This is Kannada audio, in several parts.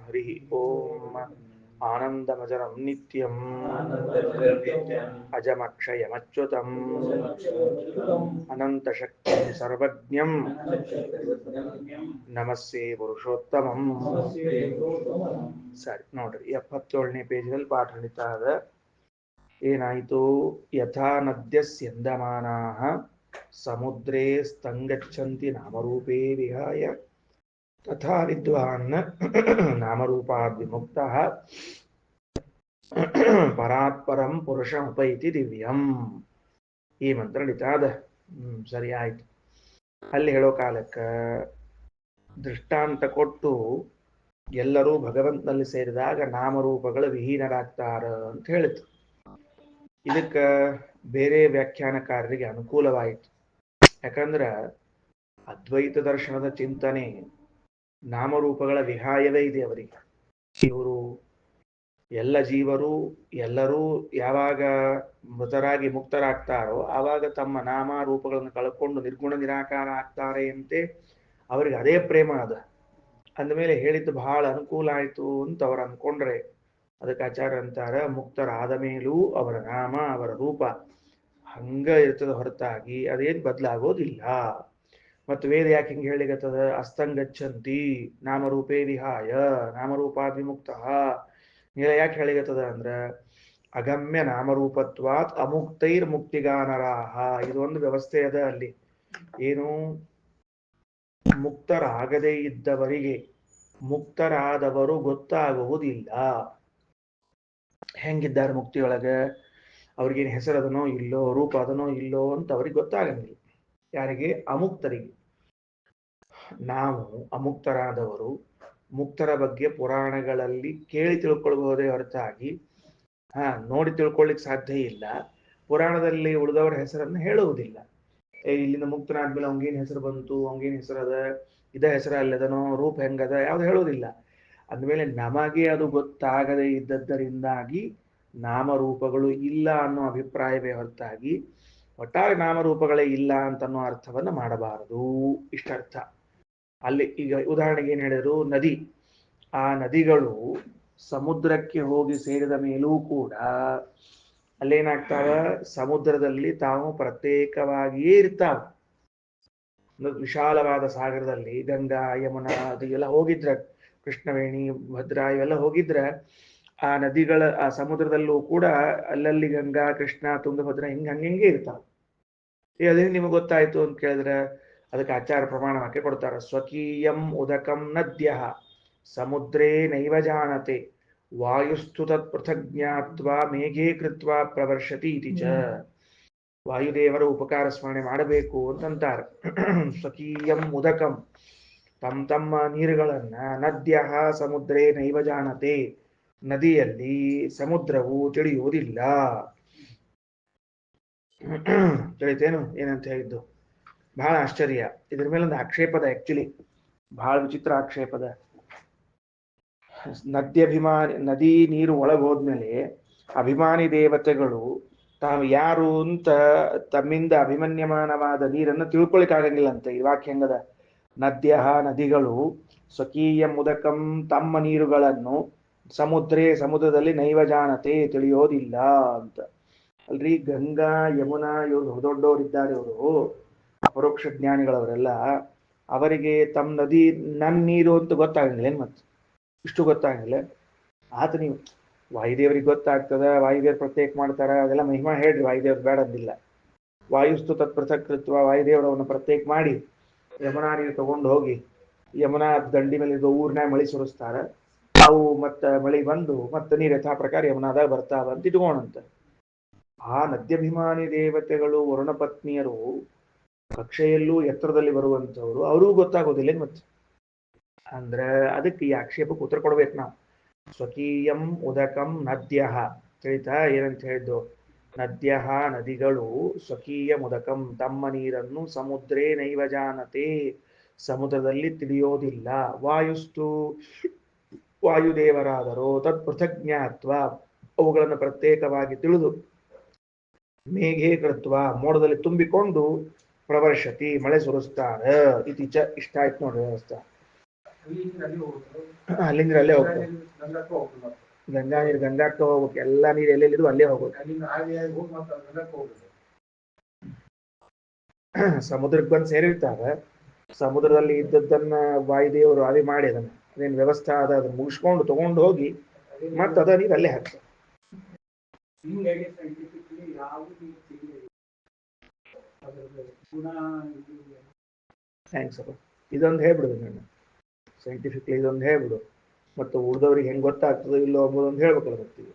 ಹರಿ ಓಂ ಆನಂದಮಜರಂ ನಿತ್ಯಂ ಅಜಮಕ್ಷಯಮಚ್ಯುತಂ ಅನಂತಶಕ್ತಿಂ ಸರ್ವಜ್ಞಂ ನಮಸ್ಸೇ ಪುರುಷೋತ್ತಮಂ. ಸರಿ ನೋಡ್ರಿ, 77ನೇ ಪೇಜ್ನಲ್ಲಿ ಪಾಠ ನಡೀತಾ ಇದೆ. ಏನಾಯಿತು? ಯಥಾ ನದ್ಯಸ್ಯಂದಮಾನಾಃ ಸಮುದ್ರೇ ಸ್ತಂಗಚ್ಚಂತಿ ನಾಮರೂಪೇ ವಿಹಾಯ ತಥಾ ವಿದ್ವಾನ್ ನಾಮರೂಪಾದ್ ವಿಮುಕ್ತಃ ಪರಾತ್ಪರಂ ಪುರುಷಮುಪೈತಿ ದಿವ್ಯಂ. ಈ ಮಂತ್ರ ನಡೀತಾ ಇದೆ. ಸರಿ ಆಯ್ತು. ಅಲ್ಲಿ ಹೇಳೋ ಕಾಲಕ್ಕೆ ದೃಷ್ಟಾಂತ ಕೊಟ್ಟು ಎಲ್ಲರೂ ಭಗವಂತನಲ್ಲಿ ಸೇರಿದಾಗ ನಾಮರೂಪಗಳ ವಿಹೀನರಾಗ್ತಾರ ಅಂತ ಹೇಳಿತು. ಇದಕ್ಕೆ ಬೇರೆ ವ್ಯಾಖ್ಯಾನಕಾರರಿಗೆ ಅನುಕೂಲವಾಯಿತು. ಯಾಕಂದ್ರೆ ಅದ್ವೈತ ದರ್ಶನದ ಚಿಂತನೆ ನಾಮರೂಪಗಳ ವಿಹಾಯವೇ ಇದೆ ಅವರಿಗೆ. ಇವರು ಎಲ್ಲ ಜೀವರು ಎಲ್ಲರೂ ಯಾವಾಗ ಮೃತರಾಗಿ ಮುಕ್ತರಾಗ್ತಾರೋ ಆವಾಗ ತಮ್ಮ ನಾಮ ರೂಪಗಳನ್ನು ಕಳ್ಕೊಂಡು ನಿರ್ಗುಣ ನಿರಾಕಾರ ಆಗ್ತಾರೆ ಅಂತೆ ಅವರಿಗೆ ಅದೇ ಪ್ರೇಮ ಅದ. ಅಂದಮೇಲೆ ಹೇಳಿದ್ದು ಬಹಳ ಅನುಕೂಲ ಆಯ್ತು ಅಂತ ಅವ್ರು ಅನ್ಕೊಂಡ್ರೆ ಅದಕ್ಕೆ ಆಚಾರ್ಯ ಅಂತಾರ, ಮುಕ್ತರಾದ ಮೇಲೂ ಅವರ ನಾಮ ಅವರ ರೂಪ ಹಂಗ ಇರ್ತದ ಹೊರತಾಗಿ ಅದೇನು ಬದಲಾಗೋದಿಲ್ಲ. ಮತ್ತು ವೇದ ಯಾಕೆ ಹಿಂಗೆ ಹೇಳಿಗತ್ತದ? ಅಸ್ತಂಗಚ್ಚಂತಿ ನಾಮರೂಪೇ ವಿಹಾಯ ನಾಮರೂಪಾದ್ ವಿಮುಕ್ತಃ. ಯಾಕೆ ಹೇಳಿಗತ್ತದ ಅಂದ್ರೆ ಅಗಮ್ಯ ನಾಮರೂಪತ್ವಾತ್ ಅಮುಕ್ತೈರ್ ಮುಕ್ತಿಗಾನರಾಹ. ಇದೊಂದು ವ್ಯವಸ್ಥೆ ಅದ ಅಲ್ಲಿ. ಏನು? ಮುಕ್ತರಾಗದೇ ಇದ್ದವರಿಗೆ ಮುಕ್ತರಾದವರು ಗೊತ್ತಾಗುವುದಿಲ್ಲ. ಹೆಂಗಿದ್ದಾರೆ ಮುಕ್ತಿಯೊಳಗೆ? ಅವ್ರಿಗೇನು ಹೆಸರದನೋ ಇಲ್ಲೋ, ರೂಪ ಅದನೋ ಇಲ್ಲೋ ಅಂತ ಅವ್ರಿಗೆ ಗೊತ್ತಾಗಂಗಿಲ್ಲ. ಯಾರಿಗೆ? ಅಮುಕ್ತರಿಗೆ. ನಾವು ಅಮುಕ್ತರಾದವರು ಮುಕ್ತರ ಬಗ್ಗೆ ಪುರಾಣಗಳಲ್ಲಿ ಕೇಳಿ ತಿಳ್ಕೊಳ್ಬಹುದೇ ಹೊರತಾಗಿ ನೋಡಿ ತಿಳ್ಕೊಳ್ಳಿಕ್ ಸಾಧ್ಯ ಇಲ್ಲ. ಪುರಾಣದಲ್ಲಿ ಉಳಿದವರ ಹೆಸರನ್ನು ಹೇಳುವುದಿಲ್ಲ. ಇಲ್ಲಿಂದ ಮುಕ್ತನಾದ್ಮೇಲೆ ಅವಂಗೇನು ಹೆಸರು ಬಂತು, ಅವಂಗೇನು ಹೆಸರದ, ಇದ ಹೆಸರ ಅಲ್ಲದನೋ, ರೂಪ ಹೆಂಗದ, ಯಾವ್ದು ಹೇಳುವುದಿಲ್ಲ. ಅಂದಮೇಲೆ ನಮಗೆ ಅದು ಗೊತ್ತಾಗದೇ ಇದ್ದದ್ದರಿಂದಾಗಿ ನಾಮರೂಪಗಳು ಇಲ್ಲ ಅನ್ನೋ ಅಭಿಪ್ರಾಯವೇ ಹೊರತಾಗಿ ಒಟ್ಟಾರೆ ನಾಮರೂಪಗಳೇ ಇಲ್ಲ ಅಂತನ್ನೋ ಅರ್ಥವನ್ನು ಮಾಡಬಾರದು. ಇಷ್ಟರ್ಥ. ಅಲ್ಲಿ ಈಗ ಉದಾಹರಣೆಗೆ ಏನ್ ಹೇಳಿದ್ರು? ನದಿ. ಆ ನದಿಗಳು ಸಮುದ್ರಕ್ಕೆ ಹೋಗಿ ಸೇರಿದ ಮೇಲೂ ಕೂಡ ಅಲ್ಲೇನಾಗ್ತಾವ? ಸಮುದ್ರದಲ್ಲಿ ತಾವು ಪ್ರತ್ಯೇಕವಾಗಿಯೇ ಇರ್ತಾವ. ವಿಶಾಲವಾದ ಸಾಗರದಲ್ಲಿ ಗಂಗಾ, ಯಮುನಾ ಅದೆಲ್ಲ ಹೋಗಿದ್ರೆ, ಕೃಷ್ಣವೇಣಿ, ಭದ್ರಾ ಇವೆಲ್ಲ ಹೋಗಿದ್ರೆ ಆ ನದಿಗಳ ಆ ಸಮುದ್ರದಲ್ಲೂ ಕೂಡ ಅಲ್ಲಲ್ಲಿ ಗಂಗಾ, ಕೃಷ್ಣ, ತುಂಗಭದ್ರಾ ಹಂಗೆ ಇರ್ತಾವ. ಅದೇ ನಿಮಗೆ ಗೊತ್ತಾಯ್ತು ಅಂತ ಕೇಳಿದ್ರೆ ಅದಕ್ಕೆ ಆಚಾರ ಪ್ರಮಾಣ ವಾಕ್ಯ ಕೊಡ್ತಾರ. ಸ್ವಕೀಯಂ ಉದಕಂ ನದ್ಯ ಸಮುದ್ರೇ ನೈವ ಜಾನತೆ ವಾಯುಸ್ತು ತತ್ ಪೃಥಗ್ ಜ್ಞಾತ್ವಾ ಮೇಘೇ ಕೃತ್ವಾ ಪ್ರವರ್ಷತಿ ಇತಿ ಚ. ವಾಯುದೇವರ ಉಪಕಾರ ಸ್ಮರಣೆ ಮಾಡಬೇಕು ಅಂತಂತಾರೆ. ಸ್ವಕೀಯಂ ಉದಕಂ, ತಮ್ಮ ನೀರುಗಳನ್ನ ನದ್ಯ ಸಮುದ್ರೇ ನೈವ ಜಾನತೆ, ನದಿಯಲ್ಲಿ ಸಮುದ್ರವು ತಿಳಿಯುವುದಿಲ್ಲ. ತಿಳಿತೇನು ಏನಂತ ಹೇಳಿದ್ದು? ಬಹಳ ಆಶ್ಚರ್ಯ. ಇದ್ರ ಮೇಲೊಂದು ಆಕ್ಷೇಪದ, ಆಕ್ಚುಲಿ ಬಹಳ ವಿಚಿತ್ರ ಆಕ್ಷೇಪದ. ನದಿ ನೀರು ಒಳಗೆ ಹೋದ್ಮೇಲೆ ಅಭಿಮಾನಿ ದೇವತೆಗಳು ತಾವು ಯಾರು ಅಂತ ತಮ್ಮಿಂದ ಅಭಿಮನ್ಯಮಾನವಾದ ನೀರನ್ನು ತಿಳ್ಕೊಳಿಕ್ಕಾಗಂಗಿಲ್ಲ ಅಂತ. ಈ ವಾಕ್ಯ ಹೆಂಗದ? ನದ್ಯ ನದಿಗಳು ಸ್ವಕೀಯ ಮುದಕಂ ತಮ್ಮ ನೀರುಗಳನ್ನು ಸಮುದ್ರದಲ್ಲಿ ನೈವ ಜಾನತೆ ತಿಳಿಯೋದಿಲ್ಲ ಅಂತ. ಅಲ್ರಿ, ಗಂಗಾ, ಯಮುನಾ ಇವ್ರು ದೊಡ್ಡವರಿದ್ದಾರೆ, ಇವರು ಅಪರೋಕ್ಷ ಜ್ಞಾನಿಗಳವರೆಲ್ಲ. ಅವರಿಗೆ ತಮ್ಮ ನದಿ ನನ್ನ ನೀರು ಅಂತ ಗೊತ್ತಾಗಂಗಿಲ್ಲ. ಏನ್ ಮತ್ತೆ ಇಷ್ಟು ಗೊತ್ತಾಗಂಗಿಲ್ಲ? ಆತ ನೀವು ವಾಯುದೇವರಿಗೆ ಗೊತ್ತಾಗ್ತದ, ವಾಯುದೇವ್ರು ಪ್ರತ್ಯೇಕ ಮಾಡ್ತಾರ, ಅದೆಲ್ಲ ಮಹಿಮಾ ಹೇಳ್ರಿ, ವಾಯುದೇವ್ರು ಬೇಡ ಅಂದಿಲ್ಲ. ವಾಯುಸ್ತು ತತ್ ಪೃಥಕೃತ್ವ, ವಾಯುದೇವರವನ್ನು ಪ್ರತ್ಯೇಕ ಮಾಡಿ ಯಮುನಾ ನೀರು ತಗೊಂಡು ಹೋಗಿ ಯಮುನಾ ದಂಡಿ ಮೇಲೆ ಊರ್ನಾಗ ಮಳಿ ಸುರಿಸ್ತಾರ. ಅವು ಮತ್ತೆ ಮಳಿ ಬಂದು ಮತ್ತೆ ನೀರು ಯಥಾ ಪ್ರಕಾರ ಯಮುನಾದಾಗ ಬರ್ತಾವ ಅಂತ ಇಟ್ಕೋಣಂತ. ಆ ನದ್ಯಭಿಮಾನಿ ದೇವತೆಗಳು ವರುಣ ಪತ್ನಿಯರು ಕಕ್ಷೆಯಲ್ಲೂ ಎತ್ತರದಲ್ಲಿ ಬರುವಂತವ್ರು, ಅವ್ರಿಗೂ ಗೊತ್ತಾಗೋದಿಲ್ಲ ಮತ್ತೆ. ಅಂದ್ರೆ ಅದಕ್ಕೆ ಈ ಆಕ್ಷೇಪಕ್ಕೆ ಉತ್ತರ ಕೊಡ್ಬೇಕು ನಾವು. ಸ್ವಕೀಯಂ ಉದಕಂ ನದ್ಯ ತಿಳಿತಾ? ಏನಂತ ಹೇಳಿದ್ದು? ನದ್ಯ ನದಿಗಳು ಸ್ವಕೀಯ ಮುದಕಂ ತಮ್ಮ ನೀರನ್ನು ಸಮುದ್ರೇ ನೈವ ಜಾನತೆ ಸಮುದ್ರದಲ್ಲಿ ತಿಳಿಯೋದಿಲ್ಲ. ವಾಯುಸ್ತು ವಾಯುದೇವರಾದರೂ ತತ್ ಪೃಥಜ್ಞಾತ್ವ ಅವುಗಳನ್ನು ಪ್ರತ್ಯೇಕವಾಗಿ ತಿಳಿದು ಮೇಘೇ ಕೃತ್ವ ಮೋಡದಲ್ಲಿ ತುಂಬಿಕೊಂಡು ಪ್ರವರ್ಷತಿ ಮಳೆ ಸುರಿಸ್ತಾರ ಇತಿ ಚ. ಇಷ್ಟ ಆಯ್ತು ನೋಡಿ ವ್ಯವಸ್ಥೆ. ಅಲ್ಲಿಂದ ಅಲ್ಲೇ ಹೋಗ್ತದೆ. ಗಂಗಾ ನೀರು ಗಂಗಾಕ್ಕ ಹೋಗ್ಬೇಕು, ಎಲ್ಲಾ ನೀರು ಎಲ್ಲೆಲ್ಲಿದ್ದು ಅಲ್ಲೇ ಹೋಗ್ಬೇಕು. ಸಮುದ್ರಕ್ಕೆ ಬಂದು ಸೇರಿರ್ತಾರೆ. ಸಮುದ್ರದಲ್ಲಿ ಇದ್ದದ್ದನ್ನ ವಾಯುದೇವರು ಆವಿ ಮಾಡಿ ಅದನ್ನ ಅದೇನು ವ್ಯವಸ್ಥೆ ಅದ ಅದನ್ನ ಮುಗಿಸ್ಕೊಂಡು ತಗೊಂಡು ಹೋಗಿ ಮತ್ತೆ ಅದ ನೀರು ಅಲ್ಲೇ ಹಾಕ್ತಾರೆ. ಥ್ಯಾಂಕ್ಸ್ ಅಪ್ಪ. ಇದೊಂದು ಹೇಳ್ಬಿಡುದು ನಾನು ಸೈಂಟಿಫಿಕ್ಲಿ, ಇದೊಂದು ಹೇಳ್ಬಿಡು. ಮತ್ತು ಉಳಿದವ್ರಿಗೆ ಹೆಂಗೆ ಗೊತ್ತಾಗ್ತದೋ ಇಲ್ಲೋ ಅಂಬೋದೊಂದು ಹೇಳ್ಬೇಕಲ್ಲ ಬರ್ತೀವಿ.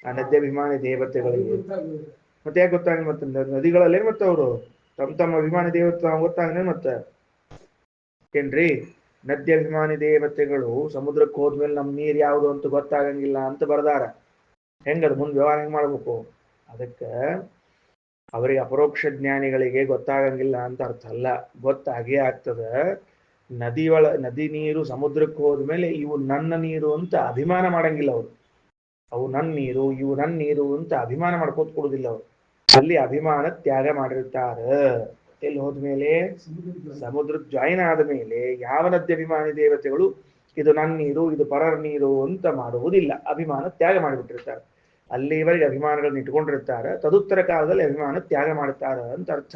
ಆ ನದ್ಯಾಭಿಮಾನಿ ದೇವತೆಗಳಿಗೆ ಮತ್ತೆ ಯಾಕೆ ಗೊತ್ತಾಗ ಮತ್ತೆ ನದಿಗಳಲ್ಲೇ ಮತ್ತೆ ಅವರು ತಮ್ಮ ಅಭಿಮಾನಿ ದೇವತೆ ಗೊತ್ತಾಗನೆ ಮತ್ತೆ ಏನ್ರಿ. ನದ್ಯಾಭಿಮಾನಿ ದೇವತೆಗಳು ಸಮುದ್ರಕ್ಕೆ ಹೋದ್ಮೇಲೆ ನಮ್ ನೀರ್ ಯಾವುದು ಅಂತ ಗೊತ್ತಾಗಂಗಿಲ್ಲ ಅಂತ ಬರ್ದಾರ. ಹೆಂಗದ ಮುಂದೆ ವ್ಯವಹಾರ ಹೆಂಗ್ ಮಾಡ್ಬೇಕು? ಅದಕ್ಕೆ ಅವರಿಗೆ ಅಪರೋಕ್ಷ ಜ್ಞಾನಿಗಳಿಗೆ ಗೊತ್ತಾಗಂಗಿಲ್ಲ ಅಂತ ಅರ್ಥ ಅಲ್ಲ, ಗೊತ್ತಾಗೇ ಆಗ್ತದ. ನದಿ ನೀರು ಸಮುದ್ರಕ್ಕೆ ಹೋದ್ಮೇಲೆ ಇವು ನನ್ನ ನೀರು ಅಂತ ಅಭಿಮಾನ ಮಾಡಂಗಿಲ್ಲ ಅವರು. ಅವು ನನ್ನ ನೀರು, ಇವು ನನ್ನ ನೀರು ಅಂತ ಅಭಿಮಾನ ಮಾಡ್ಕೋತ ಕೊಡುದಿಲ್ಲ ಅವರು. ಅಲ್ಲಿ ಅಭಿಮಾನ ತ್ಯಾಗ ಮಾಡಿರ್ತಾರೆ. ಎಲ್ಲಿ ಹೋದ್ಮೇಲೆ ಸಮುದ್ರಕ್ಕೆ ಜಾಯಿನ್ ಆದ ಮೇಲೆ ಯಾವ ನದ್ಯಾಭಿಮಾನಿ ದೇವತೆಗಳು ಇದು ನನ್ನ ನೀರು ಇದು ಪರರ ನೀರು ಅಂತ ಮಾಡುವುದಿಲ್ಲ, ಅಭಿಮಾನ ತ್ಯಾಗ ಮಾಡಿಬಿಟ್ಟಿರ್ತಾರೆ. ಅಲ್ಲಿವರೆಗೆ ಅಭಿಮಾನಗಳನ್ನ ಇಟ್ಕೊಂಡಿರ್ತಾರೆ, ತದುತ್ತರ ಕಾಲದಲ್ಲಿ ಅಭಿಮಾನ ತ್ಯಾಗ ಮಾಡ್ತಾರೆ ಅಂತ ಅರ್ಥ.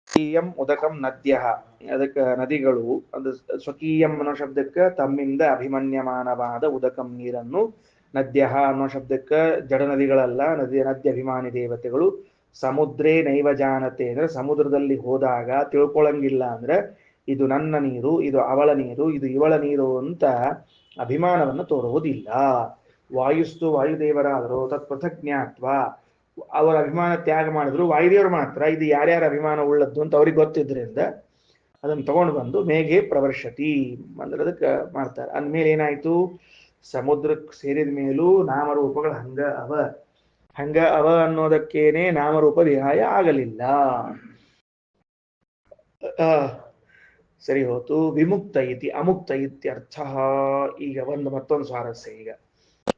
ಸ್ವಕೀಯಂ ಉದಕಂ ನದ್ಯ, ಅದಕ್ಕೆ ನದಿಗಳು ಅದು ಸ್ವಕೀಯಂ ಅನ್ನೋ ಶಬ್ದಕ್ಕೆ ತಮ್ಮಿಂದ ಅಭಿಮನ್ಯಮಾನವಾದ ಉದಕಂ ನೀರನ್ನು, ನದ್ಯ ಅನ್ನೋ ಶಬ್ದಕ್ಕೆ ಜಡ ನದಿಗಳಲ್ಲ, ನದ್ಯಾಭಿಮಾನಿ ದೇವತೆಗಳು. ಸಮುದ್ರೇ ನೈವ ಜಾನತೆ ಅಂದ್ರೆ ಸಮುದ್ರದಲ್ಲಿ ಹೋದಾಗ ತಿಳ್ಕೊಳಂಗಿಲ್ಲ ಅಂದ್ರೆ ಇದು ನನ್ನ ನೀರು ಇದು ಅವಳ ನೀರು ಇದು ಇವಳ ನೀರು ಅಂತ ಅಭಿಮಾನವನ್ನು ತೋರುವುದಿಲ್ಲ. ವಾಯುಸ್ತು ವಾಯುದೇವರಾದರೂ ತತ್ ಪೃಥಕ್ ಜ್ಞಾತ್ವ, ಅವರ ಅಭಿಮಾನ ತ್ಯಾಗ ಮಾಡಿದ್ರು ವಾಯುದೇವರು ಮಾತ್ರ ಇದು ಯಾರ್ಯಾರ ಅಭಿಮಾನ ಉಳ್ಳದ್ದು ಅಂತ ಅವ್ರಿಗೆ ಗೊತ್ತಿದ್ರಿಂದ ಅದನ್ನು ತಗೊಂಡು ಬಂದು ಮೇಘೆ ಪ್ರವರ್ಷತಿ ಅಂದ್ರೆ ಅದಕ್ಕೆ ಮಾಡ್ತಾರೆ. ಅಂದ್ಮೇಲೆ ಏನಾಯ್ತು, ಸಮುದ್ರಕ್ಕೆ ಸೇರಿದ ಮೇಲೂ ನಾಮರೂಪಗಳು ಹಂಗ ಅವ ಅನ್ನೋದಕ್ಕೇನೆ ನಾಮರೂಪ ವಿಹಾಯ ಆಗಲಿಲ್ಲ. ಸರಿ ಹೋತು. ವಿಮುಕ್ತ ಇತಿ ಅಮುಕ್ತ ಇತ್ಯರ್ಥ. ಈಗ ಮತ್ತೊಂದು ಸ್ವಾರಸ್ಯ. ಈಗ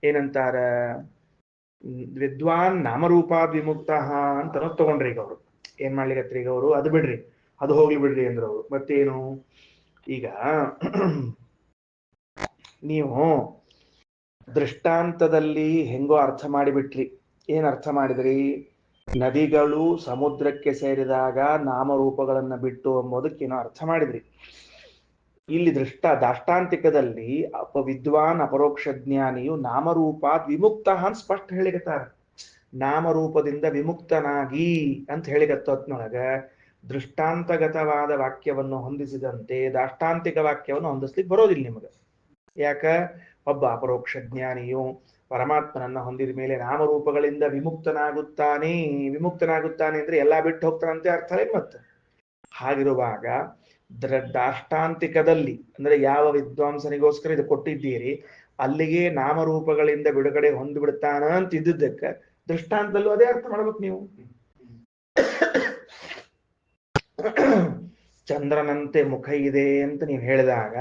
ಏನಂತಾರ, ವಿದ್ವಾನ್ ನಾಮರೂಪಾದ್ ವಿಮುಕ್ತ ಅಂತ ತಗೊಂಡ್ರಿ. ಈಗ ಅವರು ಏನ್ ಮಾಡ್ಲಿಕತ್ರಿ, ಈಗ ಅವರು ಅದು ಬಿಡ್ರಿ, ಅದು ಹೋಗ್ಲಿ ಬಿಡ್ರಿ ಅಂದ್ರ ಅವರು. ಮತ್ತೇನು, ಈಗ ನೀವು ದೃಷ್ಟಾಂತದಲ್ಲಿ ಹೆಂಗೋ ಅರ್ಥ ಮಾಡಿಬಿಟ್ರಿ. ಏನ್ ಅರ್ಥ ಮಾಡಿದ್ರಿ? ನದಿಗಳು ಸಮುದ್ರಕ್ಕೆ ಸೇರಿದಾಗ ನಾಮರೂಪಗಳನ್ನ ಬಿಟ್ಟು ಎಂಬುದಕ್ಕೇನೋ ಅರ್ಥ ಮಾಡಿದ್ರಿ. ಇಲ್ಲಿ ದಾಷ್ಟಾಂತಿಕದಲ್ಲಿ ವಿದ್ವಾನ್ ಅಪರೋಕ್ಷ ಜ್ಞಾನಿಯು ನಾಮರೂಪಾತ್ ವಿಮುಕ್ತ ಅಂತ ಸ್ಪಷ್ಟ ಹೇಳಿಕತ್ತಾರ. ನಾಮರೂಪದಿಂದ ವಿಮುಕ್ತನಾಗಿ ಅಂತ ಹೇಳಿಕತ್ತೊತ್ನೊಳಗ ದೃಷ್ಟಾಂತಗತವಾದ ವಾಕ್ಯವನ್ನು ಹೊಂದಿಸಿದಂತೆ ದಾಷ್ಟಾಂತಿಕ ವಾಕ್ಯವನ್ನು ಹೊಂದಿಸ್ಲಿಕ್ಕೆ ಬರೋದಿಲ್ಲ ನಿಮಗೆ. ಯಾಕ? ಒಬ್ಬ ಅಪರೋಕ್ಷ ಜ್ಞಾನಿಯು ಪರಮಾತ್ಮನನ್ನ ಹೊಂದಿದ ಮೇಲೆ ನಾಮರೂಪಗಳಿಂದ ವಿಮುಕ್ತನಾಗುತ್ತಾನೆ ಅಂದ್ರೆ ಎಲ್ಲಾ ಬಿಟ್ಟು ಹೋಗ್ತಾನಂತೆ ಅರ್ಥ ಇಲ್ಲ. ಮತ್ತೆ ಹಾಗಿರುವಾಗ ದಾಷ್ಟಾಂತಿಕದಲ್ಲಿ ಅಂದ್ರೆ ಯಾವ ವಿದ್ವಾಂಸನಿಗೋಸ್ಕರ ಇದು ಕೊಟ್ಟಿದ್ದೀರಿ ಅಲ್ಲಿಗೆ ನಾಮರೂಪಗಳಿಂದ ಬಿಡುಗಡೆ ಹೊಂದ್ಬಿಡ್ತಾನ ಅಂತ ಇದ್ದಿದ್ದಕ್ಕೆ ದೃಷ್ಟಾಂತದಲ್ಲೂ ಅದೇ ಅರ್ಥ ಮಾಡ್ಬೇಕು ನೀವು. ಚಂದ್ರನಂತೆ ಮುಖ ಇದೆ ಅಂತ ನೀವು ಹೇಳಿದಾಗ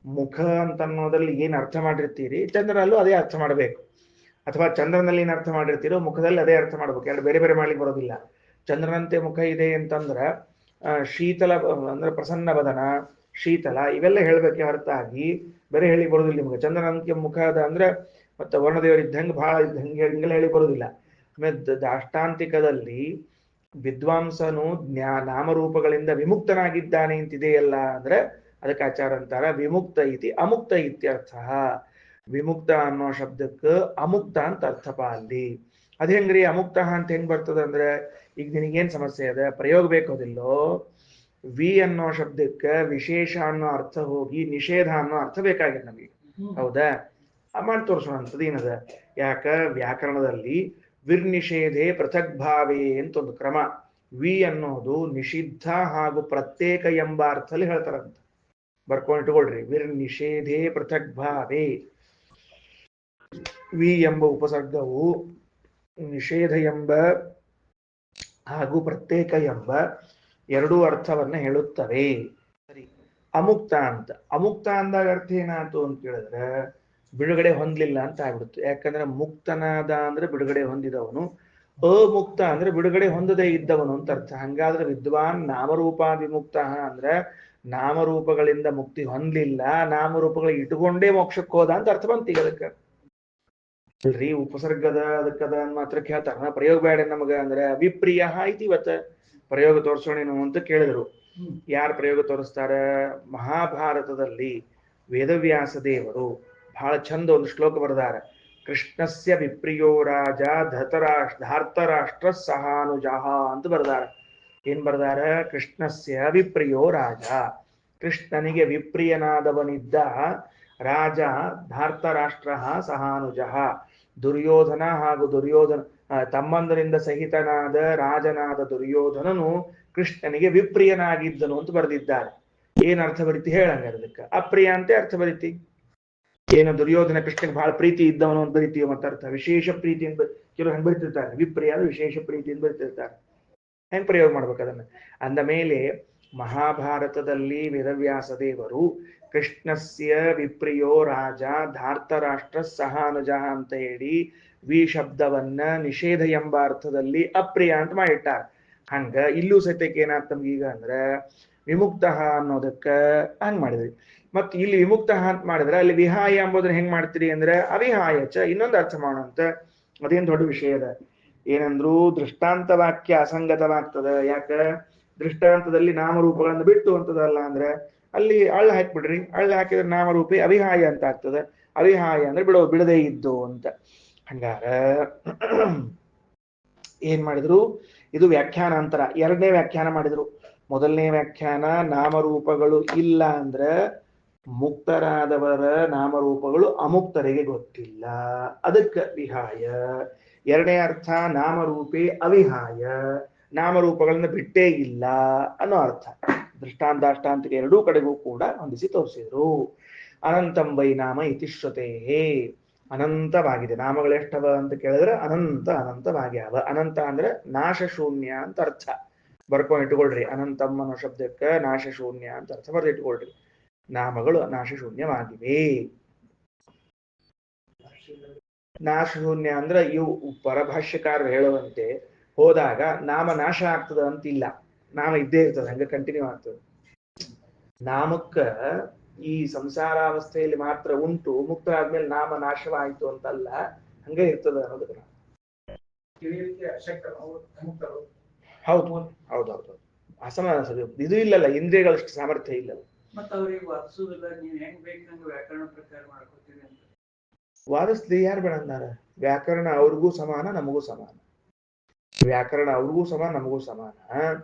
ಮುಖ ಅಂತ ಅನ್ನೋದ್ರಲ್ಲಿ ಏನ್ ಅರ್ಥ ಮಾಡಿರ್ತೀರಿ ಚಂದ್ರನಲ್ಲೂ ಅದೇ ಅರ್ಥ ಮಾಡ್ಬೇಕು. ಅಥವಾ ಚಂದ್ರನಲ್ಲಿ ಏನ್ ಅರ್ಥ ಮಾಡಿರ್ತೀರೋ ಮುಖದಲ್ಲಿ ಅದೇ ಅರ್ಥ ಮಾಡ್ಬೇಕು. ಎರಡು ಬೇರೆ ಬೇರೆ ಮಾಡ್ಲಿಕ್ಕೆ ಬರೋದಿಲ್ಲ. ಚಂದ್ರನಂತೆ ಮುಖ ಇದೆ ಅಂತಂದ್ರ ಶೀತಲ ಅಂದ್ರೆ ಪ್ರಸನ್ನ ಬದನ, ಶೀತಲ ಇವೆಲ್ಲ ಹೇಳ್ಬೇಕೆ ಹೊರತಾಗಿ ಬೇರೆ ಹೇಳಿ ಬರೋದಿಲ್ಲ ನಿಮ್ಗೆ. ಚಂದ್ರನಂತೆ ಮುಖ ಅದ ಅಂದ್ರೆ ಮತ್ತೆ ವರ್ಣದೇವರು ಇದ್ದಂಗೆ ಬಹಳ ಇದ್ದಂಗೆ ಹಿಂಗೆಲ್ಲ ಹೇಳಿ ಬರೋದಿಲ್ಲ. ಆಮೇಲೆ ದಾಷ್ಟಾಂತಿಕದಲ್ಲಿ ವಿದ್ವಾಂಸನು ನಾಮರೂಪಗಳಿಂದ ವಿಮುಕ್ತನಾಗಿದ್ದಾನೆ ಅಂತಿದೆಯಲ್ಲ ಅಂದ್ರೆ ಅದಕ್ಕೆ ಆಚಾರ ಅಂತಾರ ವಿಮುಕ್ತ ಇತಿ ಅಮುಕ್ತ ಇತ್ಯರ್ಥ. ವಿಮುಕ್ತ ಅನ್ನೋ ಶಬ್ದಕ್ಕೆ ಅಮುಕ್ತ ಅಂತ ಅರ್ಥಪ ಅಲ್ಲಿ. ಅದ್ ಹೆಂಗ್ರಿ ಅಮುಕ್ತ ಅಂತ ಹೆಂಗ್ ಬರ್ತದ ಅಂದ್ರೆ, ಈಗ ನಿನಗೇನ್ ಸಮಸ್ಯೆ ಅದ, ಪ್ರಯೋಗ ಬೇಕೋದಿಲ್ಲೋ. ವಿ ಅನ್ನೋ ಶಬ್ದಕ್ಕೆ ವಿಶೇಷ ಅನ್ನೋ ಅರ್ಥ ಹೋಗಿ ನಿಷೇಧ ಅನ್ನೋ ಅರ್ಥ ಬೇಕಾಗಿದೆ ನಮಗೆ. ಹೌದಾ? ಮಾಡಿ ತೋರಿಸೋಣ ಅಂತದ ಏನದ. ಯಾಕ ವ್ಯಾಕರಣದಲ್ಲಿ ವಿರ್ನಿಷೇಧೆ ಪೃಥಕ್ ಭಾವೇ ಅಂತ ಒಂದು ಕ್ರಮ. ವಿ ಅನ್ನೋದು ನಿಷಿದ್ಧ ಹಾಗೂ ಪ್ರತ್ಯೇಕ ಎಂಬ ಅರ್ಥದಲ್ಲಿ ಹೇಳ್ತಾರಂತ. ಬರ್ಕೊಂಡಿಟ್ಕೊಳ್ರಿ. ವಿರ್ನಿಷೇಧೆ ಪೃಥಕ್ ಭಾವೇ. ವಿ ಎಂಬ ಉಪಸರ್ಗವು ನಿಷೇಧ ಎಂಬ ಹಾಗೂ ಪ್ರತ್ಯೇಕ ಎಂಬ ಎರಡೂ ಅರ್ಥವನ್ನ ಹೇಳುತ್ತವೆ. ಸರಿ. ಅಮುಕ್ತ ಅಂದಾಗ ಅರ್ಥ ಏನಾಯ್ತು ಅಂತ ಕೇಳಿದ್ರೆ ಬಿಡುಗಡೆ ಹೊಂದಲಿಲ್ಲ ಅಂತ ಆಗ್ಬಿಡುತ್ತೆ. ಯಾಕಂದ್ರೆ ಮುಕ್ತನಾದ ಅಂದ್ರೆ ಬಿಡುಗಡೆ ಹೊಂದಿದವನು, ಅಮುಕ್ತ ಅಂದ್ರೆ ಬಿಡುಗಡೆ ಹೊಂದದೇ ಇದ್ದವನು ಅಂತ ಅರ್ಥ. ಹಂಗಾದ್ರೆ ವಿದ್ವಾನ್ ನಾಮರೂಪ ವಿಮುಕ್ತ ಅಂದ್ರೆ ನಾಮರೂಪಗಳಿಂದ ಮುಕ್ತಿ ಹೊಂದಲಿಲ್ಲ, ನಾಮರೂಪಗಳಿಗೆ ಇಟ್ಟುಕೊಂಡೇ ಮೋಕ್ಷಕ್ಕೆ ಹೋದ ಅಂತ ಅರ್ಥ ಬಂತು. ಈಗ ಅದಕ್ಕೆ ಅಲ್ರಿ ಉಪಸರ್ಗದ ಅದಕ್ಕದ ಮಾತ್ರ ಕೇಳ್ತಾರ, ಪ್ರಯೋಗ ಬೇಡ ನಮಗ ಅಂದ್ರೆ ವಿಪ್ರಿಯ ಐತಿ. ಇವತ್ತ ಪ್ರಯೋಗ ತೋರಿಸೋಣೇನು ಅಂತ ಕೇಳಿದ್ರು. ಯಾರು ಪ್ರಯೋಗ ತೋರಿಸ್ತಾರ? ಮಹಾಭಾರತದಲ್ಲಿ ವೇದವ್ಯಾಸ ದೇವರು ಬಹಳ ಚಂದ ಒಂದು ಶ್ಲೋಕ ಬರೆದಾರ. ಕೃಷ್ಣಸ್ಯ ವಿಪ್ರಿಯೋ ರಾಜ ಧಾರ್ತರಾಷ್ಟ್ರ ಸಹಾನುಜಃ ಅಂತ ಬರ್ದಾರ. ಏನ್ ಬರ್ದಾರ? ಕೃಷ್ಣಸ್ಯ ವಿಪ್ರಿಯೋ ರಾಜ, ಕೃಷ್ಣನಿಗೆ ವಿಪ್ರಿಯನಾದವನಿದ್ದ ರಾಜ ಧಾರ್ತರಾಷ್ಟ್ರ ಸಹಾನುಜಃ, ದುರ್ಯೋಧನ ಹಾಗೂ ತಮ್ಮಂದರಿಂದ ಸಹಿತನಾದ ರಾಜನಾದ ದುರ್ಯೋಧನನು ಕೃಷ್ಣನಿಗೆ ವಿಪ್ರಿಯನಾಗಿದ್ದನು ಅಂತ ಬರೆದಿದ್ದಾರೆ. ಏನ್ ಅರ್ಥ ಬರೀತಿ ಹೇಳಂಗ? ಅದಕ್ಕೆ ಅಪ್ರಿಯ ಅಂತೆ ಅರ್ಥ ಬರೀತಿ. ಏನು ದುರ್ಯೋಧನ ಕೃಷ್ಣನಿಗೆ ಬಹಳ ಪ್ರೀತಿ ಇದ್ದವನು ಅಂತ ಬರೀತೀವಿ. ಮತ್ತೆ ಅರ್ಥ ವಿಶೇಷ ಪ್ರೀತಿಯಿಂದ ಕೆಲವು ಹಂಗೆ ಬರೀತಿರ್ತಾರೆ. ವಿಪ್ರಿಯ ಅಂದ್ರೆ ವಿಶೇಷ ಪ್ರೀತಿಯಿಂದ ಬರೀತಿರ್ತಾರೆ. ಹೆಂಗ್ ಪ್ರಯೋಗ ಮಾಡ್ಬೇಕು ಅದನ್ನ? ಅಂದ ಮೇಲೆ ಮಹಾಭಾರತದಲ್ಲಿ ವೇದವ್ಯಾಸ ದೇವರು ಕೃಷ್ಣಸ್ಯ ವಿಪ್ರಿಯೋ ರಾಜ ಧಾರ್ತರಾಷ್ಟ್ರ ಸಹಾನುಜ ಅಂತ ಹೇಳಿ ವಿ ಶಬ್ದವನ್ನ ನಿಷೇಧ ಎಂಬ ಅರ್ಥದಲ್ಲಿ ಅಪ್ರಿಯ ಅಂತ ಮಾಡಿಟ್ಟಾರ. ಹಂಗ ಇಲ್ಲೂ ಸತ್ಯಕ್ಕೆ ಏನಾಗ್ತ ಈಗ ಅಂದ್ರೆ ವಿಮುಕ್ತ ಅನ್ನೋದಕ್ಕ ಹಂಗ್ ಮಾಡಿದ್ರಿ. ಮತ್ ಇಲ್ಲಿ ವಿಮುಕ್ತ ಅಂತ ಮಾಡಿದ್ರೆ ಅಲ್ಲಿ ವಿಹಾಯ ಎಂಬುದನ್ನ ಹೆಂಗ್ ಮಾಡ್ತೀರಿ ಅಂದ್ರೆ ಅವಿಹಾಯ ಚ ಇನ್ನೊಂದು ಅರ್ಥ ಮಾಡೋಂತ. ಅದೇನ್ ದೊಡ್ಡ ವಿಷಯ ಅದ. ಏನಂದ್ರು ದೃಷ್ಟಾಂತ ವಾಕ್ಯ ಅಸಂಗತವಾಗ್ತದ. ಯಾಕ? ದೃಷ್ಟಾಂತದಲ್ಲಿ ನಾಮರೂಪಗಳನ್ನು ಬಿಟ್ಟು ಅಂತದಲ್ಲ ಅಂದ್ರೆ ಅಲ್ಲಿ ಅಳ್ಳ ಹಾಕ್ಬಿಡ್ರಿ. ಅಳ್ಳ ಹಾಕಿದ್ರೆ ನಾಮರೂಪಿ ಅವಿಹಾಯ ಅಂತ ಆಗ್ತದೆ. ಅವಿಹಾಯ ಅಂದ್ರೆ ಬಿಡದೇ ಇದ್ದು ಅಂತ. ಹಂಗಾರ ಏನ್ ಮಾಡಿದ್ರು? ಇದು ವ್ಯಾಖ್ಯಾನ ಅಂತರ. ಎರಡನೇ ವ್ಯಾಖ್ಯಾನ ಮಾಡಿದ್ರು. ಮೊದಲನೇ ವ್ಯಾಖ್ಯಾನ ನಾಮರೂಪಗಳು ಇಲ್ಲ ಅಂದ್ರೆ ಮುಕ್ತರಾದವರ ನಾಮರೂಪಗಳು ಅಮುಕ್ತರಿಗೆ ಗೊತ್ತಿಲ್ಲ, ಅದಕ್ಕೆ ವಿಹಾಯ. ಎರಡನೇ ಅರ್ಥ ನಾಮರೂಪೇ ಅವಿಹಾಯ, ನಾಮರೂಪಗಳನ್ನ ಬಿಟ್ಟೇ ಇಲ್ಲ ಅನ್ನೋ ಅರ್ಥ. ದೃಷ್ಟಾಂತಾಷ್ಟಾಂತಿಕ ಎರಡೂ ಕಡೆಗೂ ಕೂಡ ಹೊಂದಿಸಿ ತೋರಿಸಿದ್ರು. ಅನಂತಂ ವೈ ನಾಮ ಇತಿ ಶ್ರುತೇಹೇ, ಅನಂತವಾಗಿದೆ. ನಾಮಗಳು ಎಷ್ಟವ ಅಂತ ಕೇಳಿದ್ರೆ ಅನಂತವಾಗ್ಯಾವ. ಅನಂತ ಅಂದ್ರೆ ನಾಶ ಶೂನ್ಯ ಅಂತ ಅರ್ಥ. ಬರ್ಕೊಂಡು ಇಟ್ಕೊಳ್ರಿ. ಅನಂತಂ ಅನ್ನೋ ಶಬ್ದಕ್ಕೆ ನಾಶ ಶೂನ್ಯ ಅಂತ ಅರ್ಥ ಬರೆದಿಟ್ಕೊಳ್ರಿ. ನಾಮಗಳು ನಾಶಶೂನ್ಯವಾಗಿವೆ. ನಾಶಶೂನ್ಯ ಅಂದ್ರೆ ಇವು ಪರಭಾಷ್ಯಕಾರರು ಹೇಳುವಂತೆ ಹೋದಾಗ ನಾಮ ನಾಶ ಆಗ್ತದ ಅಂತಿಲ್ಲ. ನಾಮ ಇದ್ದೇ ಇರ್ತದೆ, ಹಂಗ ಕಂಟಿನ್ಯೂ ಆಗ್ತದೆ. ನಾಮಕ್ಕ ಈ ಸಂಸಾರಾವಸ್ಥೆಯಲ್ಲಿ ಮಾತ್ರ ಉಂಟು, ಮುಕ್ತ ಆದ್ಮೇಲೆ ನಾಮ ನಾಶವಾಯಿತು ಅಂತಲ್ಲ, ಹಂಗೆ ಇರ್ತದ ಅನ್ನೋದಕ್ಕೆ. ಹೌದು ಹೌದೌದು. ಅಸಮಾನ ಇದು ಇಲ್ಲಲ್ಲ, ಇಂದ್ರಿಯಗಳಷ್ಟು ಸಾಮರ್ಥ್ಯ ಇಲ್ಲಲ್ಲ. ವಾದಿಸ್ಲಿ ಯಾರು ಬೇಡ ಅಂದಾರ? ವ್ಯಾಕರಣ ಅವ್ರಿಗೂ ಸಮಾನ, ನಮಗೂ ಸಮಾನ. ವ್ಯಾಕರಣ ಅವ್ರಿಗೂ ಸಮಾನ, ನಮಗೂ ಸಮಾನ.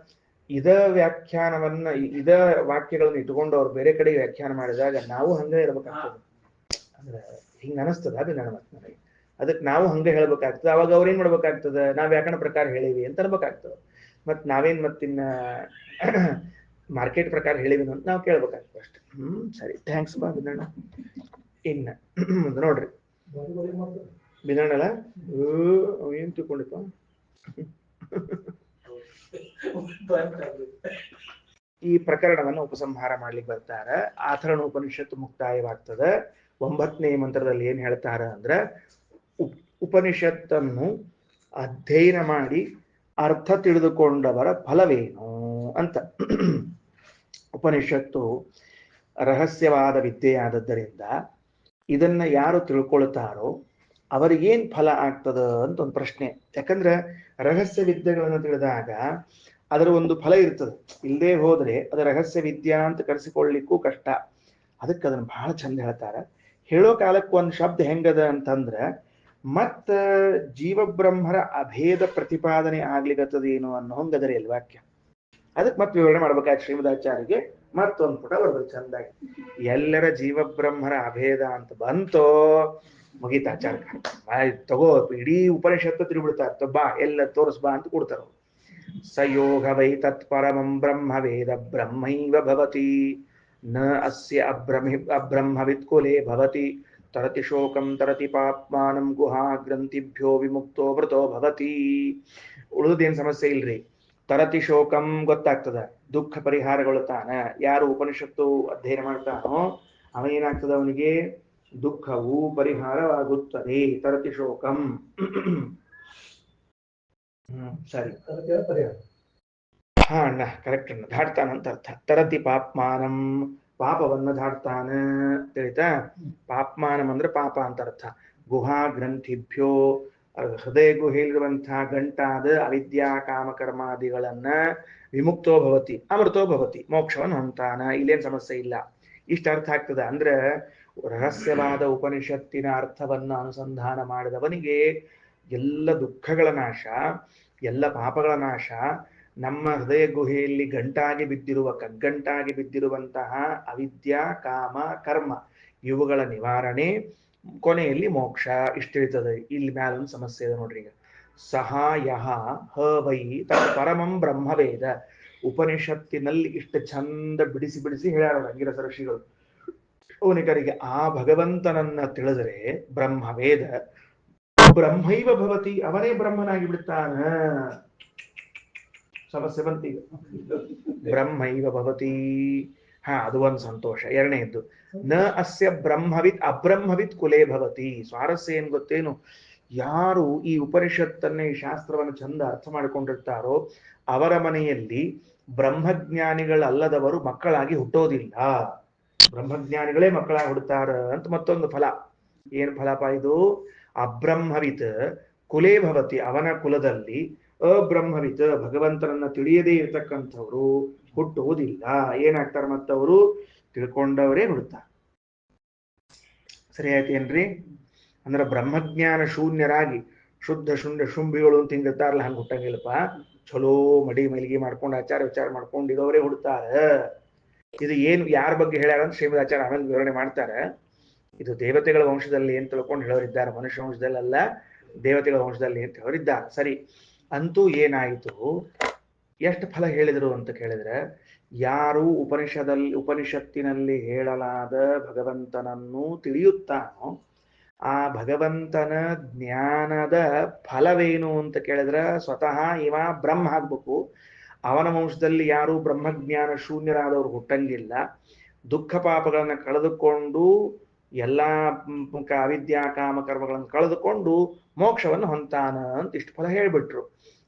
ಇದ ವ್ಯಾಖ್ಯಾನವನ್ನ ಇದ ವಾಕ್ಯಗಳನ್ನ ಇಟ್ಕೊಂಡು ಅವ್ರು ಬೇರೆ ಕಡೆ ವ್ಯಾಖ್ಯಾನ ಮಾಡಿದಾಗ ನಾವು ಹಂಗೆ ಇರ್ಬೇಕಾಗ್ತದೆ. ಅಂದ್ರೆ ಹಿಂಗ ಅನಿಸ್ತದ ಅದು ನನಗೆ. ಅದಕ್ಕೆ ನಾವು ಹಂಗೆ ಹೇಳ್ಬೇಕಾಗ್ತದೆ. ಅವಾಗ ಅವ್ರೇನ್ ಮಾಡ್ಬೇಕಾಗ್ತದೆ? ನಾವ್ ವ್ಯಾಕರಣ ಪ್ರಕಾರ ಹೇಳಿವಿ ಅಂತ ಅನ್ಬೇಕಾಗ್ತದೆ. ಮತ್ ನಾವೇನ್ ಮತ್ತಿನ್ನ ಮಾರ್ಕೆಟ್ ಪ್ರಕಾರ ಹೇಳಿವಿ ಅಂತ ನಾವು ಕೇಳ್ಬೇಕಾಗ್ತದೆ ಅಷ್ಟೆ. ಸರಿ, ಥ್ಯಾಂಕ್ಸ್ ಬಾ ಬಿದ್ದಣ್ಣ. ಇನ್ನ ಮುಂದೆ ನೋಡ್ರಿ ಬಿದ್ದಣ್ಣಲ್ಲ ಏನ್ ತಿಳ್ಕೊಂಡಿಪ್ಪ. ಈ ಪ್ರಕರಣವನ್ನು ಉಪಸಂಹಾರ ಮಾಡ್ಲಿಕ್ಕೆ ಬರ್ತಾರ. ಆಥರ್ಣ ಉಪನಿಷತ್ತು ಮುಕ್ತಾಯವಾಗ್ತದ. 9ನೇ ಮಂತ್ರದಲ್ಲಿ ಏನ್ ಹೇಳ್ತಾರ ಅಂದ್ರ ಉಪನಿಷತ್ತನ್ನು ಅಧ್ಯಯನ ಮಾಡಿ ಅರ್ಥ ತಿಳಿದುಕೊಂಡವರ ಫಲವೇನು ಅಂತ. ಉಪನಿಷತ್ತು ರಹಸ್ಯವಾದ ವಿದ್ಯೆಯಾದದ್ದರಿಂದ ಇದನ್ನ ಯಾರು ತಿಳ್ಕೊಳ್ತಾರೋ ಅವರಿಗೇನ್ ಫಲ ಆಗ್ತದ ಅಂತ ಒಂದು ಪ್ರಶ್ನೆ. ಯಾಕಂದ್ರೆ ರಹಸ್ಯ ವಿದ್ಯೆಗಳನ್ನು ತಿಳಿದಾಗ ಅದರ ಒಂದು ಫಲ ಇರ್ತದೆ. ಇಲ್ಲದೆ ಹೋದ್ರೆ ಅದು ರಹಸ್ಯ ವಿದ್ಯಾ ಅಂತ ಕರೆಸಿಕೊಳ್ಳಿಕ್ಕೂ ಕಷ್ಟ. ಅದಕ್ಕೆ ಅದನ್ನ ಬಹಳ ಚಂದ ಹೇಳ್ತಾರ. ಹೇಳೋ ಕಾಲಕ್ಕೆ ಒಂದು ಶಬ್ದ ಹೆಂಗದ ಅಂತಂದ್ರೆ ಮತ್ತ ಜೀವಬ್ರಹ್ಮರ ಅಭೇದ ಪ್ರತಿಪಾದನೆ ಆಗ್ಲಿಕ್ಕತ್ತದೇನು ಅನ್ನೋ ಹಂಗದರಿ ಅಲ್ಲಿ ವಾಕ್ಯ. ಅದಕ್ಕೆ ಮತ್ತೆ ವಿವರಣೆ ಮಾಡ್ಬೇಕಾಯ್ತು ಶ್ರೀಮದಾಚಾರ್ಯಗೆ. ಮತ್ತೊಂದು ಪುಟ ಬರ್ಬೇಕು ಚಂದಾಗಿ. ಎಲ್ಲರ ಜೀವಬ್ರಹ್ಮರ ಅಭೇದ ಅಂತ ಬಂತೋ ಮುಗೀತಾಚಾರ. ತಗೋ ಇಡೀ ಉಪನಿಷತ್ತು ತಿರುಗಿಬಿಡ್ತಾರ. ಬಾ ಎಲ್ಲ ತೋರಿಸ್ಬಾ ಅಂತ ಕೊಡ್ತಾರ. ಸಯೋಗ ವೈ ತತ್ಪರಮಂ ಬ್ರಹ್ಮ ವೇದ ಬ್ರಹ್ಮೈವ ಭವತಿ ನ ಅಸ್ಯ ಅಬ್ರಹ್ಮವಿತ್ಕುಲೇ ಭವತಿ ತರತಿ ಶೋಕಂ ತರತಿ ಪಾಪ್ಮಾನಂ ಗುಹಾ ಗ್ರಂಥಿಭ್ಯೋ ವಿಮುಕ್ತೋ ವೃತೋ ಭವತಿ. ಉಳಿದೇನ್ ಸಮಸ್ಯೆ ಇಲ್ರಿ. ತರತಿ ಶೋಕಂ ಗೊತ್ತಾಗ್ತದ, ದುಃಖ ಪರಿಹಾರಗೊಳ್ತಾನ. ಯಾರು ಉಪನಿಷತ್ತು ಅಧ್ಯಯನ ಮಾಡ್ತಾನೋ ಅವ ಏನಾಗ್ತದ, ಅವನಿಗೆ ದುಃಖವು ಪರಿಹಾರವಾಗುತ್ತದೆ. ತರತಿ ಶೋಕಂ. ಸರಿ, ಹಾ ಅಣ್ಣ ಕರೆಕ್ಟ್ ಅಣ್ಣ, ದಾಟ್ತಾನಂತ ಅರ್ಥ. ತರತಿ ಪಾಪ್ಮಾನಂ, ಪಾಪವನ್ನ ದಾಟ್ತಾನ ತಿಳಿತಾ. ಪಾಪ್ಮಾನಂ ಅಂದ್ರೆ ಪಾಪ ಅಂತ ಅರ್ಥ. ಗುಹಾ ಗ್ರಂಥಿಭ್ಯೋ, ಹೃದಯ ಗುಹೆಯಲ್ಲಿರುವಂತಹ ಗಂಟಾದ ಅವಿದ್ಯಾ ಕಾಮಕರ್ಮಾದಿಗಳನ್ನ ವಿಮುಕ್ತೋ ಭವತಿ ಅಮೃತೋ ಭವತಿ, ಮೋಕ್ಷವನ್ನು ಹೊಂತಾನ, ಇಲ್ಲೇನ್ ಸಮಸ್ಯೆ ಇಲ್ಲ. ಇಷ್ಟ ಅರ್ಥ ಆಗ್ತದ ಅಂದ್ರೆ ರಹಸ್ಯವಾದ ಉಪನಿಷತ್ತಿನ ಅರ್ಥವನ್ನ ಅನುಸಂಧಾನ ಮಾಡಿದವನಿಗೆ ಎಲ್ಲ ದುಃಖಗಳ ನಾಶ, ಎಲ್ಲ ಪಾಪಗಳ ನಾಶ, ನಮ್ಮ ಹೃದಯ ಗುಹೆಯಲ್ಲಿ ಗಂಟಾಗಿ ಬಿದ್ದಿರುವ ಕಗ್ಗಂಟಾಗಿ ಬಿದ್ದಿರುವಂತಹ ಅವಿದ್ಯಾ ಕಾಮ ಕರ್ಮ ಇವುಗಳ ನಿವಾರಣೆ, ಕೊನೆಯಲ್ಲಿ ಮೋಕ್ಷ, ಇಷ್ಟ ಇರ್ತದೆ. ಇಲ್ಲಿ ಮ್ಯಾಲೊಂದು ಸಮಸ್ಯೆ ಇದೆ ನೋಡ್ರಿ. ಈಗ ಸಹ ಯಹ ಹ ವೈ ತತ್ ಪರಮಂ ಬ್ರಹ್ಮವೇದ, ಉಪನಿಷತ್ತಿನಲ್ಲಿ ಇಷ್ಟ ಚಂದ ಬಿಡಿಸಿ ಬಿಡಿಸಿ ಹೇಳ್ಯಾರ ಅಂಗಿರಸ ಋಷಿಗಳು. ಅವನಿಗರಿಗೆ ಆ ಭಗವಂತನನ್ನ ತಿಳಿದರೆ ಬ್ರಹ್ಮವೇದ, ಬ್ರಹ್ಮೈವ ಭವತಿ, ಅವನೇ ಬ್ರಹ್ಮನಾಗಿ ಬಿಡ್ತಾನ. ಸಮಸ್ಯೆ ಬಂತೀಗ. ಬ್ರಹ್ಮೈವ ಭವತಿ, ಹಾ ಅದು ಒಂದು ಸಂತೋಷ. ಎರಡನೇದ್ದು ನ ಅಸ್ಯ ಬ್ರಹ್ಮವಿತ್ ಅಬ್ರಹ್ಮವಿತ್ ಕುಲೇ ಭವತಿ. ಸ್ವಾರಸ್ಯ ಏನ್ ಗೊತ್ತೇನು, ಯಾರು ಈ ಉಪನಿಷತ್ತನ್ನೇ ಈ ಶಾಸ್ತ್ರವನ್ನು ಚಂದ ಅರ್ಥ ಮಾಡಿಕೊಂಡಿರ್ತಾರೋ ಅವರ ಮನೆಯಲ್ಲಿ ಬ್ರಹ್ಮಜ್ಞಾನಿಗಳಲ್ಲದವರು ಮಕ್ಕಳಾಗಿ ಹುಟ್ಟೋದಿಲ್ಲ. ಬ್ರಹ್ಮಜ್ಞಾನಿಗಳೇ ಮಕ್ಕಳಾಗಿ ಹುಡ್ತಾರ ಅಂತ ಮತ್ತೊಂದು ಫಲ. ಏನ್ ಫಲಪ ಇದು? ಅಬ್ರಹ್ಮವಿತ್ ಕುಲೇ ಭವತಿ, ಅವನ ಕುಲದಲ್ಲಿ ಅಬ್ರಹ್ಮವಿತ್ ಭಗವಂತನನ್ನ ತಿಳಿಯದೇ ಇರತಕ್ಕಂಥವ್ರು ಹುಟ್ಟುವುದಿಲ್ಲ. ಏನಾಗ್ತಾರೆ ಮತ್ತವರು? ತಿಳ್ಕೊಂಡವರೇ ಹುಡ್ತಾರೆ. ಸರಿ ಆಯ್ತೇನ್ರಿ? ಅಂದ್ರೆ ಬ್ರಹ್ಮಜ್ಞಾನ ಶೂನ್ಯರಾಗಿ ಶುದ್ಧ ಶುಂಠ ಶುಂಭಿಗಳು ಅಂತ ಹಿಂಗಿರ್ತಾರಲ್ಲ, ಹಂಗೆ ಹುಟ್ಟಂಗಿಲ್ಲಪ್ಪ. ಚಲೋ ಮಡಿ ಮೈಲಿಗೆ ಮಾಡ್ಕೊಂಡು ಆಚಾರ ವಿಚಾರ ಮಾಡ್ಕೊಂಡು ಇರೋರೇ ಹುಡ್ತಾರ. ಇದು ಏನು ಯಾರ ಬಗ್ಗೆ ಹೇಳ್ಯಾರ ಅಂತ ಶ್ರೀಮದ್ ಆಚಾರ್ಯ ಆಮೇಲೆ ವಿವರಣೆ ಮಾಡ್ತಾರೆ. ಇದು ದೇವತೆಗಳ ವಂಶದಲ್ಲಿ ಏನ್ ತಿಳ್ಕೊಂಡು ಹೇಳೋರಿದ್ದಾರೆ, ಮನುಷ್ಯ ವಂಶದಲ್ಲ, ದೇವತೆಗಳ ವಂಶದಲ್ಲಿ ಅಂತ ಹೇಳೋರಿದ್ದಾರೆ. ಸರಿ, ಅಂತೂ ಏನಾಯಿತು, ಎಷ್ಟು ಫಲ ಹೇಳಿದರು ಅಂತ ಕೇಳಿದ್ರೆ, ಯಾರು ಉಪನಿಷತ್ತಿನಲ್ಲಿ ಹೇಳಲಾದ ಭಗವಂತನನ್ನು ತಿಳಿಯುತ್ತಾನೋ ಆ ಭಗವಂತನ ಜ್ಞಾನದ ಫಲವೇನು ಅಂತ ಕೇಳಿದ್ರೆ ಸ್ವತಃ ಇವ ಬ್ರಹ್ಮ ಆಗ್ಬೇಕು. ಅವನ ವಂಶದಲ್ಲಿ ಯಾರು ಬ್ರಹ್ಮಜ್ಞಾನ ಶೂನ್ಯರಾದವರು ಹುಟ್ಟಂಗಿಲ್ಲ. ದುಃಖ ಪಾಪಗಳನ್ನ ಕಳೆದುಕೊಂಡು ಎಲ್ಲಾ ಅವಿದ್ಯಾ ಕಾಮ ಕರ್ಮಗಳನ್ನು ಕಳೆದುಕೊಂಡು ಮೋಕ್ಷವನ್ನು ಹೊಂತಾನ ಅಂತ ಇಷ್ಟು ಫಲ ಹೇಳ್ಬಿಟ್ರು.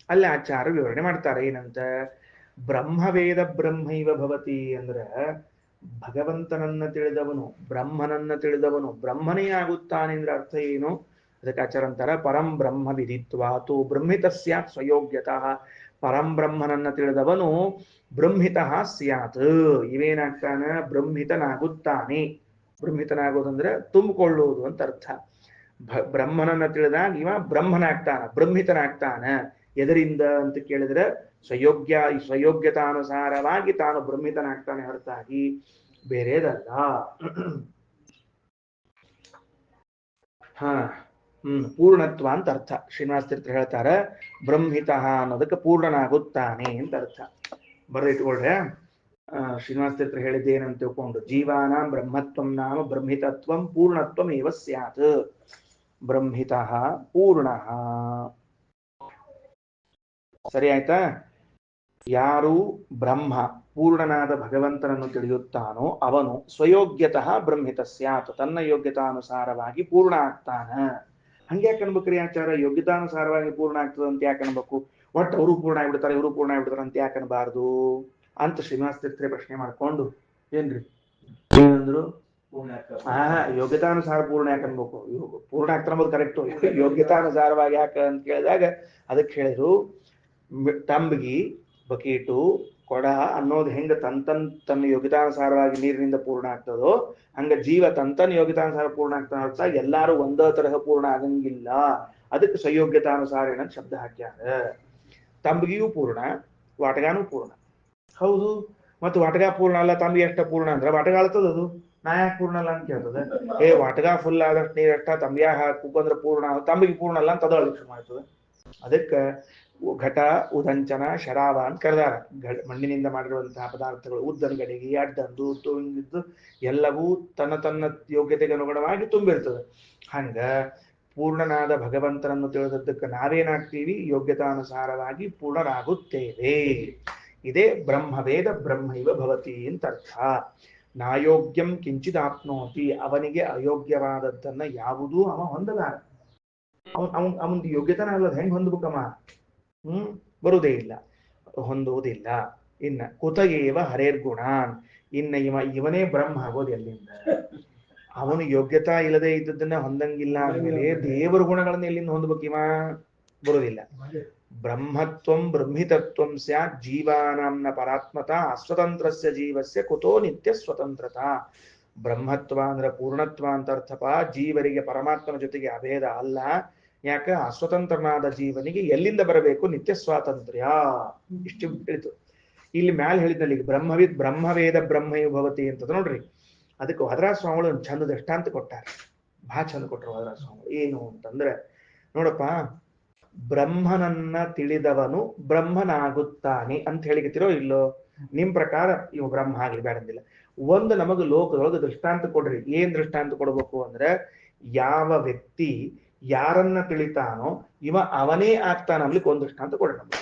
ಅಲ್ಲಿ ಆಚಾರ್ಯ ವಿವರಣೆ ಮಾಡ್ತಾರೆ ಏನಂತ, ಬ್ರಹ್ಮವೇದ ಬ್ರಹ್ಮೈವ ಭವತಿ ಅಂದ್ರೆ ಭಗವಂತನನ್ನ ತಿಳಿದವನು ಬ್ರಹ್ಮನನ್ನ ತಿಳಿದವನು ಬ್ರಹ್ಮನೇ ಆಗುತ್ತಾನೆ ಅಂದ್ರೆ ಅರ್ಥ ಏನು? ಅದಕ್ಕೆ ಆಚಾರ್ಯ ಅಂತಾರ, ಪರಂ ಬ್ರಹ್ಮ ವಿದಿತ್ವಾತು ಬ್ರಹ್ಮಿತ ಸ್ಯಾತ್ ಸ್ವಯೋಗ್ಯತಃ. ಪರಂ ಬ್ರಹ್ಮನನ್ನ ತಿಳಿದವನು ಬ್ರಹ್ಮಿತಃ ಸ್ಯಾತ್, ಇವೇನಾಗ್ತಾನ? ಬ್ರಹ್ಮಿತನಾಗುತ್ತಾನೆ. ಬ್ರಹ್ಮಿತನಾಗೋದಂದ್ರೆ ತುಂಬಿಕೊಳ್ಳುವುದು ಅಂತ ಅರ್ಥ. ಬ್ರಹ್ಮನನ್ನ ತಿಳಿದಾಗ ಇವ ಬ್ರಹ್ಮನಾಗ್ತಾನ, ಬ್ರಹ್ಮಿತನಾಗ್ತಾನ. ಎದರಿಂದ ಅಂತ ಕೇಳಿದ್ರೆ ಸ್ವಯೋಗ್ಯತಾನುಸಾರವಾಗಿ ತಾನು ಬ್ರಹ್ಮಿತನಾಗ್ತಾನೆ ಹೊರತಾಗಿ ಬೇರೆದಲ್ಲ. ಹಾ ಪೂರ್ಣತ್ವ ಅಂತ ಅರ್ಥ. ಶ್ರೀನಿವಾಸ ತೀರ್ಥರು ಹೇಳ್ತಾರೆ ಬ್ರಹ್ಮಿತಃ ಅನ್ನೋದಕ್ಕೆ ಪೂರ್ಣನಾಗುತ್ತಾನೆ ಅಂತ ಅರ್ಥ. ಬರೆದಿಟ್ಕೊಳ್ರೆ. ಶ್ರೀನಿವಾಸ ತೀರ್ಥರು ಹೇಳಿದ್ದೇನಂತ ತಿಳ್ಕೊಂಡು, ಜೀವಾನಾಂ ಬ್ರಹ್ಮತ್ವಂ ನಾಮ ಬ್ರಹ್ಮಿತತ್ವಂ ಪೂರ್ಣತ್ವಂ ಏವ ಸ್ಯಾತ್. ಬ್ರಹ್ಮಿತಃ ಪೂರ್ಣಃ. ಸರಿ ಆಯ್ತಾ? ಯಾರು ಬ್ರಹ್ಮ ಪೂರ್ಣನಾದ ಭಗವಂತನನ್ನು ತಿಳಿಯುತ್ತಾನೋ ಅವನು ಸ್ವಯೋಗ್ಯತಃ ಬ್ರಹ್ಮಿತ ಸ್ಯಾತ್, ತನ್ನ ಯೋಗ್ಯತಾನುಸಾರವಾಗಿ ಪೂರ್ಣ ಆಗ್ತಾನ. ಹಂಗ್ಯಾಕೆ ಅನ್ಬೇಕ್ರಿ ಆಚಾರ? ಯೋಗ್ಯತಾನುಸಾರವಾಗಿ ಪೂರ್ಣ ಆಗ್ತದ ಅಂತ ಯಾಕೆ ಅನ್ಬೇಕು? ಒಟ್ಟು ಅವರು ಪೂರ್ಣ ಆಗ್ಬಿಡ್ತಾರೆ ಇವರು ಪೂರ್ಣ ಆಗ್ಬಿಡ್ತಾರೆ ಅಂತ ಯಾಕೆ ಅನ್ಬಾರ್ದು ಅಂತ ಶ್ರೀನಿವಾಸ ತೀರ್ಥರೇ ಪ್ರಶ್ನೆ ಮಾಡ್ಕೊಂಡು ಏನ್ರಿ ಏನಂದ್ರು? ಯೋಗ್ಯತಾನುಸಾರ ಪೂರ್ಣ ಯಾಕೆ ಅನ್ಬೇಕು? ಪೂರ್ಣ ಆಗ್ತಾರ ಅಂಬೋದು ಕರೆಕ್ಟು. ಯೋಗ್ಯತಾನುಸಾರವಾಗಿ ಯಾಕೆ ಅಂತ ಕೇಳಿದಾಗ ಅದಕ್ಕೆ ಹೇಳಿದ್ರು, ತಂಬಿಗಿ ಬಕೀಟು ಕೊಡ ಅನ್ನೋದು ಹೆಂಗ ತನ್ನ ಯೋಗ್ಯತಾನುಸಾರವಾಗಿ ನೀರಿನಿಂದ ಪೂರ್ಣ ಆಗ್ತದೋ ಹಂಗ ಜೀವ ತನ್ನ ಯೋಗ್ಯತಾನುಸಾರ ಪೂರ್ಣ ಆಗ್ತಾನ ಅರ್ಥ. ಎಲ್ಲಾರು ಒಂದೇ ತರಹ ಪೂರ್ಣ ಆಗಂಗಿಲ್ಲ. ಅದಕ್ಕೆ ಸ್ವಯೋಗ್ಯತಾನುಸಾರ ಏನಂತ ಶಬ್ದ ಹಾಕ್ಯಾರ. ತಂಬಿಗಿಯೂ ಪೂರ್ಣ, ವಾಟಗಾನೂ ಪೂರ್ಣ. ಹೌದು, ಮತ್ತು ವಾಟಗ ಪೂರ್ಣ ಅಲ್ಲ, ತಂಬಿಗೆ ಎಷ್ಟ ಪೂರ್ಣ ಅಂದ್ರೆ ವಾಟಗ ಅಳ್ತದ ಅದು. ನಾ ಯಾಕೆ ಪೂರ್ಣ ಅಲ್ಲ ಅಂತ ಕೇಳ್ತದೆ. ವಾಟಗ ಫುಲ್ ಆದಷ್ಟು ನೀರ್ ಎಷ್ಟ ತಂಬಿಯಾಗ ಹಾಕಂದ್ರೆ ಪೂರ್ಣ, ತಂಬಿಗೆ ಪೂರ್ಣ ಅಲ್ಲ ಅಂತ ಅದಳಿಕೆ ಮಾಡ್ತದೆ. ಅದಕ್ಕೆ ಘಟ ಉದಂಚನ ಶರಾವ ಅಂತ ಕರೆದಾರ. ಮಣ್ಣಿನಿಂದ ಮಾಡಿರುವಂತಹ ಪದಾರ್ಥಗಳು ಉದ್ದನ್ ಗಡಿಗೆ ಅಡ್ಡಂದು ಹಿಂಗಿದ್ದು ಎಲ್ಲವೂ ತನ್ನ ಯೋಗ್ಯತೆಗೆ ಅನುಗುಣವಾಗಿ ತುಂಬಿರ್ತದೆ. ಹಂಗ ಪೂರ್ಣನಾದ ಭಗವಂತನನ್ನು ತಿಳಿದದ್ದಕ್ಕೆ ನಾವೇನಾಗ್ತೀವಿ? ಯೋಗ್ಯತಾನುಸಾರವಾಗಿ ಪೂರ್ಣರಾಗುತ್ತೇವೆ. ಇದೇ ಬ್ರಹ್ಮವೇದ ಬ್ರಹ್ಮೈವ ಭವತಿ ಅಂತ ಅರ್ಥ. ನಾಯೋಗ್ಯಂ ಕಿಂಚಿದಾಪ್ನೋತಿ, ಅವನಿಗೆ ಅಯೋಗ್ಯವಾದದ್ದನ್ನ ಯಾವುದೂ ಅವ ಹೊಂದಲಾರ. ಅವನ್ ಯೋಗ್ಯತನ ಅಲ್ಲದ ಹೆಂಗ್ ಹೊಂದ್ಬೇಕಮ್ಮ? ಬರುವುದೇ ಇಲ್ಲ. ಹೊಂದುವುದಿಲ್ಲ. ಇನ್ನ ಕುತಯೇವ ಹರೇರ್ಗುಣಾನ್, ಇನ್ನ ಇವನೇ ಬ್ರಹ್ಮ ಆಗೋದು ಎಲ್ಲಿಂದ? ಅವನು ಯೋಗ್ಯತಾ ಇಲ್ಲದೆ ಇದ್ದದನ್ನ ಹೊಂದಂಗಿಲ್ಲ ಅಂದ್ಮೇಲೆ ದೇವರ ಗುಣಗಳನ್ನ ಎಲ್ಲಿಂದ ಹೊಂದಬೇಕು? ಇವ ಬರುವುದಿಲ್ಲ. ಬ್ರಹ್ಮತ್ವಂ ಬ್ರಹ್ಮಿತತ್ವಂ ಸ್ಯಾತ್ ಜೀವಾನಾಂನ ಪರಾತ್ಮತ ಅಸ್ವತಂತ್ರಸ್ಯ ಜೀವಸ್ಯ ಕುತೋ ನಿತ್ಯ ಸ್ವತಂತ್ರತಾ. ಬ್ರಹ್ಮತ್ವ ಅಂದ್ರೆ ಪೂರ್ಣತ್ವ ಅಂತ ಅರ್ಥಪ. ಜೀವರಿಗೆ ಪರಮಾತ್ಮನ ಜೊತೆಗೆ ಅಭೇದ ಅಲ್ಲ. ಯಾಕ? ಅಸ್ವತಂತ್ರನಾದ ಜೀವನಿಗೆ ಎಲ್ಲಿಂದ ಬರಬೇಕು? ನಿತ್ಯ ಸ್ವಾತಂತ್ರ್ಯ. ಇಷ್ಟು ಹೇಳಿತು. ಇಲ್ಲಿ ಮ್ಯಾಲ ಹೇಳಿದ್ನಲ್ಲಿ ಬ್ರಹ್ಮವಿದ್ ಬ್ರಹ್ಮವೇದ ಬ್ರಹ್ಮಯು ಭವತಿ ಅಂತ ನೋಡ್ರಿ. ಅದಕ್ಕೆ ವದರಾಜ ಸ್ವಾಮಿಗಳು ಒಂದು ಚಂದ ದೃಷ್ಟಾಂತ ಕೊಟ್ಟಾರೆ. ಬಹಳ ಚಂದ ಕೊಟ್ಟರು ವದರಾಜ ಸ್ವಾಮಿಗಳು. ಏನು ಅಂತಂದ್ರೆ, ನೋಡಪ್ಪ, ಬ್ರಹ್ಮನನ್ನ ತಿಳಿದವನು ಬ್ರಹ್ಮನಾಗುತ್ತಾನೆ ಅಂತ ಹೇಳಿಕತ್ತಿರೋ ಇಲ್ಲೋ? ನಿಮ್ ಪ್ರಕಾರ ಇವು ಬ್ರಹ್ಮ ಆಗ್ಲಿ ಬೇಡಂದಿಲ್ಲ. ಒಂದು ನಮಗ ಲೋಕದೊಳಗೆ ದೃಷ್ಟಾಂತ ಕೊಡ್ರಿ. ಏನ್ ದೃಷ್ಟಾಂತ ಕೊಡ್ಬೇಕು ಅಂದ್ರೆ, ಯಾವ ವ್ಯಕ್ತಿ ಯಾರನ್ನ ತಿಳಿತಾನೋ ಇವ ಅವನೇ ಆಗ್ತಾನ ಅನ್ಲಿಕ್ಕೆ ಒಂದು ದೃಷ್ಟಾಂತ ಕೊಡ್ರಿ ನಮ್ಗೆ.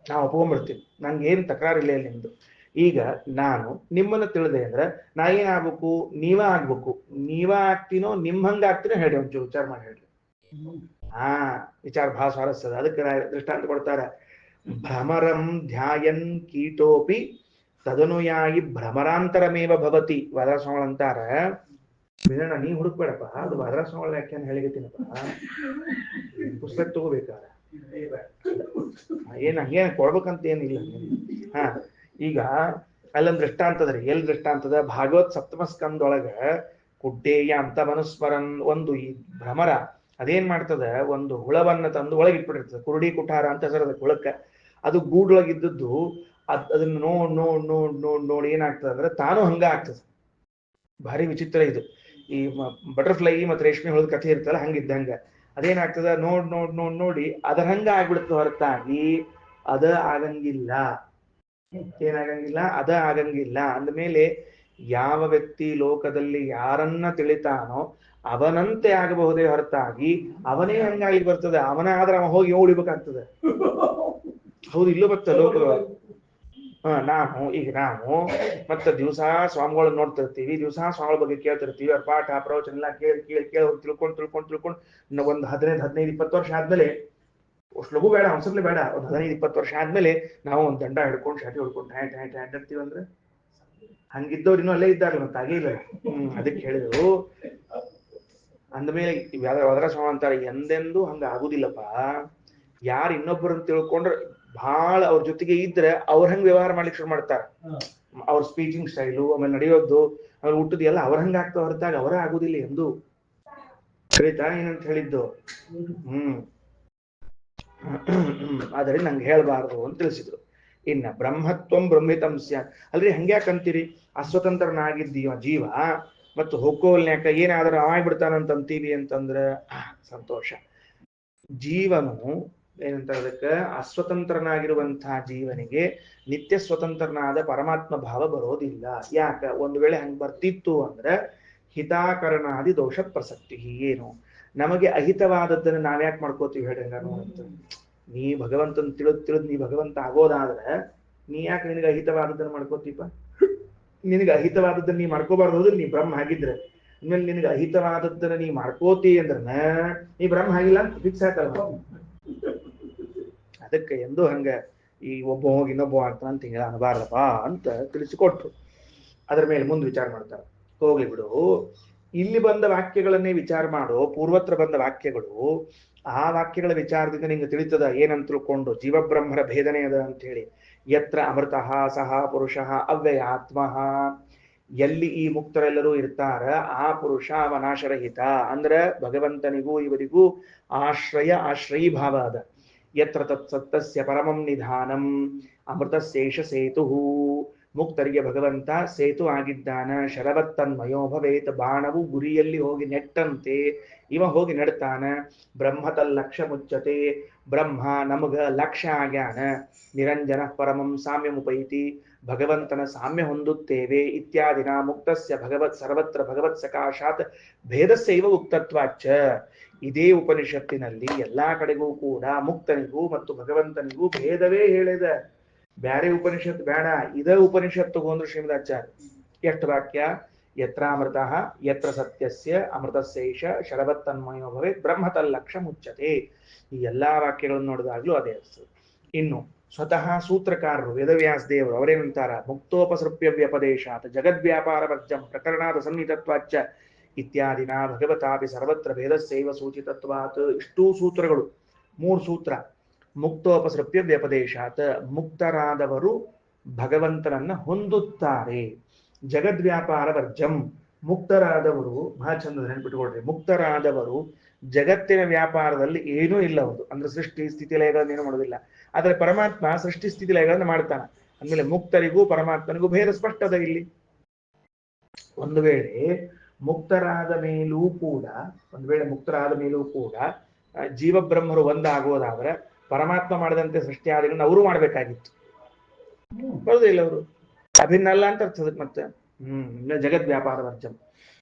ನಾವು ಒಪ್ಕೊಂಡ್ಬಿಡ್ತೀವಿ. ನಂಗೆ ಏನ್ ತಕರಾರಿಲ್ಲ ಇಲ್ಲ ನಿಮ್ದು. ಈಗ ನಾನು ನಿಮ್ಮನ್ನ ತಿಳಿದೆ ಅಂದ್ರೆ ನಾ ಏನಾಗ್ಬೇಕು? ನೀವ ಆಗ್ಬೇಕು. ನೀವ ಆಗ್ತೀನೋ ನಿಮ್ ಹಂಗ ಆಗ್ತೀನೋ ಹೇಳಿ, ಒಂಚೂರು ವಿಚಾರ ಮಾಡಿ ಹೇಳ್ರಿ. ವಿಚಾರ ಬಹಳ ಸ್ವಾರಸ್ಯದ. ಅದಕ್ಕೆ ದೃಷ್ಟಾಂತ ಕೊಡ್ತಾರೆ. ಭ್ರಮರಂ ಧ್ಯಾಯನ್ ಕೀಟೋಪಿ ತದನುಯಾಯಿ ಭ್ರಮರಾಂತರಮೇವ ಭವತಿ. ವದರಾಜಸ್ವಾಮಿಗಳು ಅಂತಾರ, ವೀರಣ್ಣ ನೀ ಹುಡುಕ್ಬೇಡಪ್ಪ, ಅದು ವದರಾಜಸ್ವಾಮಿಗಳ ವ್ಯಾಖ್ಯಾನ ಹೇಳಿಗತ್ತೀನಪ್ಪ. ಪುಸ್ತಕ ತಗೋಬೇಕಾರ ಹಂಗೇನ್ ಕೊಡ್ಬೇಕಂತ ಏನಿಲ್ಲ. ಈಗ ಅಲ್ಲೊಂದ್ ದೃಷ್ಟಾಂತದ್ರಿ. ಎಲ್ ದೃಷ್ಟಾಂತದ? ಭಾಗವತ್ ಸಪ್ತಮ ಸ್ಕಂದೊಳಗ ಕುಡ್ಡೇಯ ಅಂತ ಮನುಸ್ಮರನ್ ಒಂದು ಈ ಭ್ರಮರ ಅದೇನ್ ಮಾಡ್ತದ? ಒಂದು ಹುಳವನ್ನ ತಂದು ಒಳಗೆ ಇಟ್ಬಿಟ್ಟಿರ್ತದೆ. ಕುರುಡಿ ಕುಠಾರ ಅಂತ ಹೆಸರದ ಹುಳಕ್ಕ. ಅದು ಗೂಡೊಳಗಿದ್ದದ್ದು ಅದನ್ನ ನೋಡ್ ಏನಾಗ್ತದೆ ಅಂದ್ರೆ ತಾನು ಹಂಗ ಆಗ್ತದೆ. ಭಾರಿ ವಿಚಿತ್ರ ಇದು. ಈ ಬಟರ್ಫ್ಲೈ ಮತ್ತೆ ರೇಷ್ಮೆ ಹುಳದ ಕಥೆ ಇರ್ತಲ್ಲ, ಹಂಗಿದ್ದಂಗ ಅದೇನಾಗ್ತದ? ನೋಡಿ ಅದರ ಹಂಗ ಆಗ್ಬಿಡ್ತದೆ ಹೊರತಾಗಿ ಅದ ಆಗಂಗಿಲ್ಲ. ಏನಾಗಂಗಿಲ್ಲ? ಅದ ಆಗಂಗಿಲ್ಲ. ಅಂದಮೇಲೆ ಯಾವ ವ್ಯಕ್ತಿ ಲೋಕದಲ್ಲಿ ಯಾರನ್ನ ತಿಳಿತಾನೋ ಅವನಂತೆ ಆಗಬಹುದೇ ಹೊರತಾಗಿ ಅವನೇ ಹಂಗಾಗಿ ಬರ್ತದೆ. ಅವನ ಆದ್ರೆ ಅವ ಹೋಗಿ ಉಳಿಬೇಕಾಗ್ತದೆ. ಹೌದು, ಇಲ್ಲೂ ಬರ್ತದೆ ಲೋಕ. ನಾವು ಮತ್ತೆ ದಿವಸ ಸ್ವಾಮಿಗಳನ್ನ ನೋಡ್ತಿರ್ತೀವಿ, ದಿವಸ ಸ್ವಾಮಿಗಳ ಬಗ್ಗೆ ಕೇಳ್ತಿರ್ತೀವಿ. ಅವ್ರ ಪಾಠ ಪ್ರವಚನ ಎಲ್ಲ ಕೇಳಿ ತಿಳ್ಕೊಂಡು ಒಂದು 15-20 ವರ್ಷ ಆದ್ಮೇಲೆ, ಅಷ್ಟು ಲಘು ಬೇಡ, ಅವಸರ್ಲೆ ಬೇಡ, ಒಂದು 15-20 ವರ್ಷ ಆದ್ಮೇಲೆ ನಾವು ಒಂದು ದಂಡ ಹಿಡ್ಕೊಂಡು ಶಾಟಿ ಹಿಡ್ಕೊಂಡು ಟ್ಯಾಂಟ್ ಅಂತೀವಿ ಅಂದ್ರೆ ಹಂಗಿದ್ದವ್ರು ಇನ್ನೂ ಅಲ್ಲೇ ಇದ್ದಾರಲ್ಲ, ಮತ್ತೆ ಆಗೇ ಇಲ್ಲ. ಅದಕ್ಕೆ ಹೇಳಿದ್ರು. ಅಂದಮೇಲೆ ವದರಾಜ ಸ್ವಾಮಿ ಅಂತಾರೆ, ಎಂದೆಂದೂ ಹಂಗ ಆಗುದಿಲ್ಲಪ್ಪ. ಯಾರು ಇನ್ನೊಬ್ಬರನ್ನ ತಿಳ್ಕೊಂಡ್ರೆ ಬಹಳ ಅವ್ರ ಜೊತೆಗೆ ಇದ್ರೆ ಅವ್ರ ಹಂಗ ವ್ಯವಹಾರ ಮಾಡ್ಲಿಕ್ಕೆ ಶುರು ಮಾಡ್ತಾರೆ. ಅವ್ರ ಸ್ಪೀಚಿಂಗ್ ಸ್ಟೈಲು, ಆಮೇಲೆ ನಡೆಯೋದು, ಆಮೇಲೆ ಊಟದ ಎಲ್ಲ ಅವ್ರ ಹಂಗ ಆಗ್ತಾ ಹೊರತಾಗ ಅವರೇ ಆಗುದಿಲ್ಲ ಎಂದು ಕರೀತಾ ಏನಂತ ಹೇಳಿದ್ದು. ಆದರೆ ನಂಗೆ ಹೇಳ್ಬಾರ್ದು ಅಂತ ತಿಳಿಸಿದ್ರು. ಇನ್ನ ಬ್ರಹ್ಮತ್ವಂ ಬ್ರಹ್ಮಿತಂ ಸ್ಯಾತ್. ಅಲ್ರಿ ಹಂಗ್ಯಾಕಂತೀರಿ? ಅಸ್ವತಂತ್ರನಾಗಿದ್ದೀವ ಜೀವ ಮತ್ತು ಹೋಗೋಲ್ನ್ಯಾಕ ಏನಾದ್ರೂ ಆಗ್ಬಿಡ್ತಾನಂತೀವಿ ಅಂತಂದ್ರ ಸಂತೋಷ. ಜೀವನು ಏನಂತ ಅದಕ್ಕೆ, ಅಸ್ವತಂತ್ರನಾಗಿರುವಂತಹ ಜೀವನಿಗೆ ನಿತ್ಯ ಸ್ವತಂತ್ರನಾದ ಪರಮಾತ್ಮ ಭಾವ ಬರೋದಿಲ್ಲ. ಯಾಕ? ಒಂದು ವೇಳೆ ಹಂಗ್ ಬರ್ತಿತ್ತು ಅಂದ್ರೆ ಹಿತಾಕರಣಾದಿ ದೋಷ ಪ್ರಸಕ್ತಿ. ಏನು? ನಮಗೆ ಅಹಿತವಾದದ್ದನ್ನು ನಾವ್ಯಾಕೆ ಮಾಡ್ಕೋತೀವಿ ಹೇಳಿ? ಅಂತ ನೀ ಭಗವಂತನ ತಿಳಿದ್ ನೀ ಭಗವಂತ ಆಗೋದಾದ್ರೆ ನೀ ಯಾಕೆ ನಿನಗೆ ಅಹಿತವಾದದ್ದನ್ನು ಮಾಡ್ಕೋತೀಪ? ನಿನಗೆ ಅಹಿತವಾದದ್ದನ್ನ ನೀ ಮಾಡ್ಕೋಬಾರ್ದು. ಹೋದ್ರೆ ನೀ ಬ್ರಹ್ಮ ಆಗಿದ್ರೆ, ಆಮೇಲೆ ನಿನಗೆ ಅಹಿತವಾದದ್ದನ್ನ ನೀ ಮಾಡ್ಕೋತಿ ಅಂದ್ರ ನೀ ಬ್ರಹ್ಮ ಆಗಿಲ್ಲ ಅಂತ ಫಿಕ್ಸ್ ಆಯ್ತಲ್ಲ. ಅದಕ್ಕೆ ಎಂದು ಹಂಗ ಈ ಒಬ್ಬ ಹೋಗಿ ಇನ್ನೊಬ್ಬ ಆಗ್ತಾನಂತ ಹೇಳ ಅನಬಾರ್ದಪ್ಪ ಅಂತ ತಿಳಿಸಿಕೊಟ್ರು. ಅದರ ಮೇಲೆ ಮುಂದೆ ವಿಚಾರ ಮಾಡ್ತಾರೆ. ಹೋಗ್ಲಿ ಬಿಡು, ಇಲ್ಲಿ ಬಂದ ವಾಕ್ಯಗಳನ್ನೇ ವಿಚಾರ ಮಾಡೋ. ಪೂರ್ವತ್ರ ಬಂದ ವಾಕ್ಯಗಳು, ಆ ವಾಕ್ಯಗಳ ವಿಚಾರದಿಂದ ನಿಂಗೆ ತಿಳಿತದ ಏನಂತ ತಿಳ್ಕೊಂಡು ಜೀವಬ್ರಹ್ಮರ ಭೇದನೆ ಅದ ಅಂತ ಹೇಳಿ. ಯತ್ರ ಅಮೃತಃ ಸಹ ಪುರುಷಃ ಅವ್ಯಯಾತ್ಮಃ. ಎಲ್ಲಿ ಈ ಮುಕ್ತರೆಲ್ಲರೂ ಇರ್ತಾರ ಆ ಪುರುಷ ಅವ ನಾಶರಹಿತ. ಅಂದ್ರ ಭಗವಂತನಿಗೂ ಇವರಿಗೂ ಆಶ್ರಯೀ ಭಾವ ಅದ. ಯತ್ರ ತತ್ಸತ್ತಸ್ಯ ಪರಮಂ ನಿಧಾನಂ ಅಮೃತಶೇಷ ಸೇತು. ಮುಕ್ತರಿಗೆ ಭಗವಂತ ಸೇತು ಆಗಿದ್ದಾನ. ಶರವತ್ತನ್ಮಯೋ ಭವೇತ್. ಬಾಣವು ಗುರಿಯಲ್ಲಿ ಹೋಗಿ ನೆಟ್ಟಂತೆ ಇವ ಹೋಗಿ ನೆಡ್ತಾನ. ಬ್ರಹ್ಮತಲ್ ಲಕ್ಷ್ಯ ಮುಚ್ಚತೆ. ಬ್ರಹ್ಮ ನಮಗ ಲಕ್ಷ್ಯ ಆಗ್ಯಾನ. ನಿರಂಜನ ಪರಮಂ ಸಾಮ್ಯಮುಪೈತಿ. ಭಗವಂತನ ಸಾಮ್ಯ ಹೊಂದುತ್ತೇವೆ. ಇತ್ಯಾದಿನ ಮುಕ್ತಸ್ಯ ಭಗವತ್ ಸರ್ವತ್ರ ಭಗವತ್ ಸಕಾಶಾತ್ ಭೇದಸ್ಯೈವ ಉಕ್ತತ್ವಾಚ್ಚ. ಇದೇ ಉಪನಿಷತ್ತಿನಲ್ಲಿ ಎಲ್ಲಾ ಕಡೆಗೂ ಕೂಡ ಮುಕ್ತನಿಗೂ ಮತ್ತು ಭಗವಂತನಿಗೂ ಭೇದವೇ ಹೇಳಿದ. ಬ್ಯಾರೆ ಉಪನಿಷತ್ ಬೇಡ, ಇದೇ ಉಪನಿಷತ್ತು ತಗೊಂಡ್ರು ಶ್ರೀಮದಾಚಾರ್ಯ. ಎಷ್ಟು ವಾಕ್ಯ? ಯತ್ರಾಮೃತ ಯತ್ರ ಸತ್ಯಸ್ಯ ಅಮೃತಶೇಷ ಶರವತ್ತನ್ಮಯೋ ಭವೇತ್ ಬ್ರಹ್ಮತಲ್ಲಕ್ಷ ಮುಚ್ಚತೆ. ಈ ಎಲ್ಲಾ ವಾಕ್ಯಗಳನ್ನು ನೋಡಿದಾಗ್ಲೂ ಅದೇ ಅನಿಸ್ತದೆ. ಇನ್ನು ಸ್ವತಃ ಸೂತ್ರಕಾರರು ವೇದವ್ಯಾಸ ದೇವರು ಅವರೇನಂತಾರ, ಮುಕ್ತೋಪಸೃಪ್ಯ ವ್ಯಪದೇಶಾತ್ ಜಗದ್ವ್ಯಾಪಾರ ವರ್ಜಂ ಪ್ರಕರಣಾದ ಸನ್ನಿಹಿತತ್ವಾಚ್ಚ ಇತ್ಯಾದಿನ ಭಗವತಾಪಿ ಸರ್ವತ್ರ ಭೇದಸ್ಸೈವ ಸೂಚಿತತ್ವಾತ್. ಇಷ್ಟೂ ಸೂತ್ರಗಳು, 3 ಸೂತ್ರ. ಮುಕ್ತೋಪಸೃಪ್ಯ ವ್ಯಪದೇಶಾತ್, ಮುಕ್ತರಾದವರು ಭಗವಂತನನ್ನ ಹೊಂದುತ್ತಾರೆ. ಜಗದ್ವ್ಯಾಪಾರ ವರ್ಜಂ, ಮುಕ್ತರಾದವರು ಬಹಳ ಚಂದ ನೆನ್ಪಿಟ್ಕೊಳ್ರಿ, ಮುಕ್ತರಾದವರು ಜಗತ್ತಿನ ವ್ಯಾಪಾರದಲ್ಲಿ ಏನೂ ಇಲ್ಲ. ಅವರು ಅಂದ್ರೆ ಸೃಷ್ಟಿ ಸ್ಥಿತಿ ಲಯಗಳನ್ನೇನು ಮಾಡೋದಿಲ್ಲ. ಆದರೆ ಪರಮಾತ್ಮ ಸೃಷ್ಟಿ ಸ್ಥಿತಿ ಲಯಗಳನ್ನು ಮಾಡ್ತಾನೆ. ಅಂದಮೇಲೆ ಮುಕ್ತರಿಗೂ ಪರಮಾತ್ಮನಿಗೂ ಭೇದ ಸ್ಪಷ್ಟದ ಇಲ್ಲಿ. ಒಂದು ವೇಳೆ ಮುಕ್ತರಾದ ಮೇಲೂ ಕೂಡ ಜೀವಬ್ರಹ್ಮರು ಒಂದಾಗುವುದಾದ್ರೆ ಪರಮಾತ್ಮ ಮಾಡಿದಂತೆ ಸೃಷ್ಟಿಯಾದಿಗಳನ್ನು ಅವರು ಮಾಡಬೇಕಾಗಿತ್ತು. ಬರುದಿಲ್ಲ, ಅವರು ಅಭಿನ್ನ ಅಲ್ಲ ಅಂತ ಅರ್ಥದಕ್ಕೆ ಮತ್ತೆ ಜಗದ್ ವ್ಯಾಪಾರ ವರ್ಜಂ.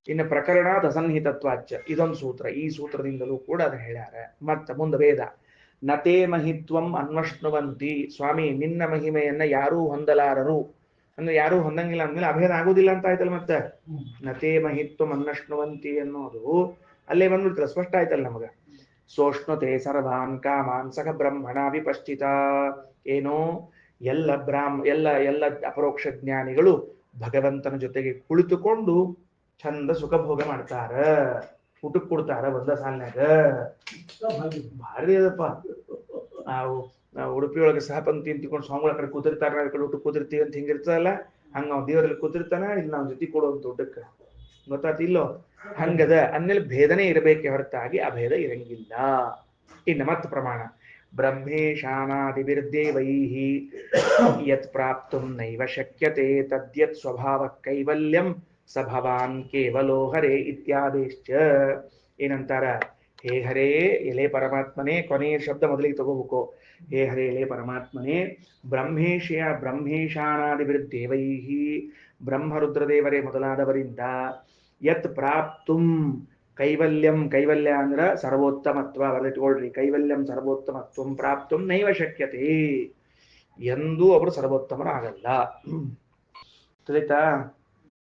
ಇನ್ನು ಪ್ರಕರಣಾದ ಅಸನ್ನಿಹಿತತ್ವಾಚ್ಯ, ಇದೊಂದು ಸೂತ್ರ. ಈ ಸೂತ್ರದಿಂದಲೂ ಕೂಡ ಅದನ್ನ ಹೇಳ್ಯಾರ. ಮತ್ತೆ ಮುಂದೆ ವೇದ, ನತೇ ಮಹಿತ್ವಂ ಅನ್ವಷ್ಣುವಂತಿ, ಸ್ವಾಮಿ ನಿನ್ನ ಮಹಿಮೆಯನ್ನ ಯಾರೂ ಹೊಂದಲಾರರು ಅಂದ್ರೆ ಯಾರೂ ಹೊಂದಂಗಿಲ್ಲ ಅಂದ್ಮೇಲೆ ಅಭೇದ ಆಗುದಿಲ್ಲ ಅಂತ ಆಯ್ತಲ್ಲ. ಮತ್ತೆ ನತೇ ಮಹಿತ್ವಂ ಅನ್ವಷ್ಣುವಂತಿ ಅನ್ನೋದು ಅಲ್ಲೇ ಬಂದ್ಬಿಡ್ತಲ್ಲ, ಸ್ಪಷ್ಟ ಆಯ್ತಲ್ಲ ನಮಗ. ಸೋಷ್ಣುತೆ ಸರ್ವಾನ್ ಕಾಮಾನ್ ಸಖ ಬ್ರಹ್ಮಣ ವಿಪಶ್ಚಿತ. ಏನೋ ಎಲ್ಲ ಅಪರೋಕ್ಷ ಜ್ಞಾನಿಗಳು ಭಗವಂತನ ಜೊತೆಗೆ ಕುಳಿತುಕೊಂಡು ಚಂದ ಸುಖ ಭೋಗ ಮಾಡ್ತಾರ, ಊಟಕ್ಕೆ ಕೊಡ್ತಾರ ಒಂದ ಸಾಲಿನಾಗ. ಭಾರಿ ಅದಪ್ಪ. ನಾವು ಉಡುಪಿಯೊಳಗೆ ಸಹಪಂಕ್ತಿ ಅಂತಿಕೊಂಡು ಸ್ವಾಮಿಗಳ ಕಡೆ ಕೂತಿರ್ತಾರ, ನಾವ್ ಈ ಕಡೆ ಊಟಕ್ಕೆ ಕೂತಿರ್ತೀವಿ ಅಂತ ಹಿಂಗಿರ್ತದಲ್ಲ, ಹಂಗ ನಾವು ದೇವರಲ್ಲಿ ಕೂತಿರ್ತಾನ, ಇಲ್ಲಿ ನಾವು ಜೊತೆ ಕೊಡುವಂತ ಊಟಕ್ಕೆ. ಗೊತ್ತಾತಿಲ್ಲೋ? ಹಂಗದ ಅಂದ್ಮೇಲೆ ಭೇದನೆ ಇರಬೇಕೆ ಹೊರತಾಗಿ ಅಭೇದ ಇರಂಗಿಲ್ಲ. ಇನ್ನು ಮತ್ ಪ್ರಮಾಣ, ಬ್ರಹ್ಮೇಶಾನಾದಿಭಿರ್ದೇವೈಃ ಯತ್ ಪ್ರಾಪ್ತುಂ ನೈವ ಶಕ್ಯತೆ ತದ್ಯತ್ ಸ್ವಭಾವ ಕೈವಲ್ಯಂ ಸ ಭವಾನ್ ಕೇವಲೋ ಹರೇ ಇತ್ಯಾದಿಶ್ಚ. ಏನಂತಾರ? ಹೇ ಹರೇ, ಎಲೆ ಪರಮಾತ್ಮನೇ, ಕೊನೆಯ ಶಬ್ದ ಮೊದಲಿಗೆ ತಗೋಬೇಕು. ಹೇ ಹರೇ, ಎಲೆ ಪರಮಾತ್ಮನೇ, ಬ್ರಹ್ಮೇಶಾನಾದಿಭಿರ್ದೇವೈಃ, ಬ್ರಹ್ಮರುದ್ರದೇವರೇ ಮೊದಲಾದವರಿಂದ ಯತ್ ಪ್ರಾಪ್ತುಂ, ಕೈವಲ್ಯಂ, ಕೈವಲ್ಯ ಅಂದ್ರ ಸರ್ವೋತ್ತಮತ್ವ, ಬರೆದಿಟ್ಕೊಳ್ರಿ. ಕೈವಲ್ಯಂ ಸರ್ವೋತ್ತಮತ್ವಂ ಪ್ರಾಪ್ತುಂ ನೈವ ಶಕ್ಯತೆ, ಎಂದೂ ಅವರು ಸರ್ವೋತ್ತಮರಾಗಲ್ಲ. ತಿಳಿತಾ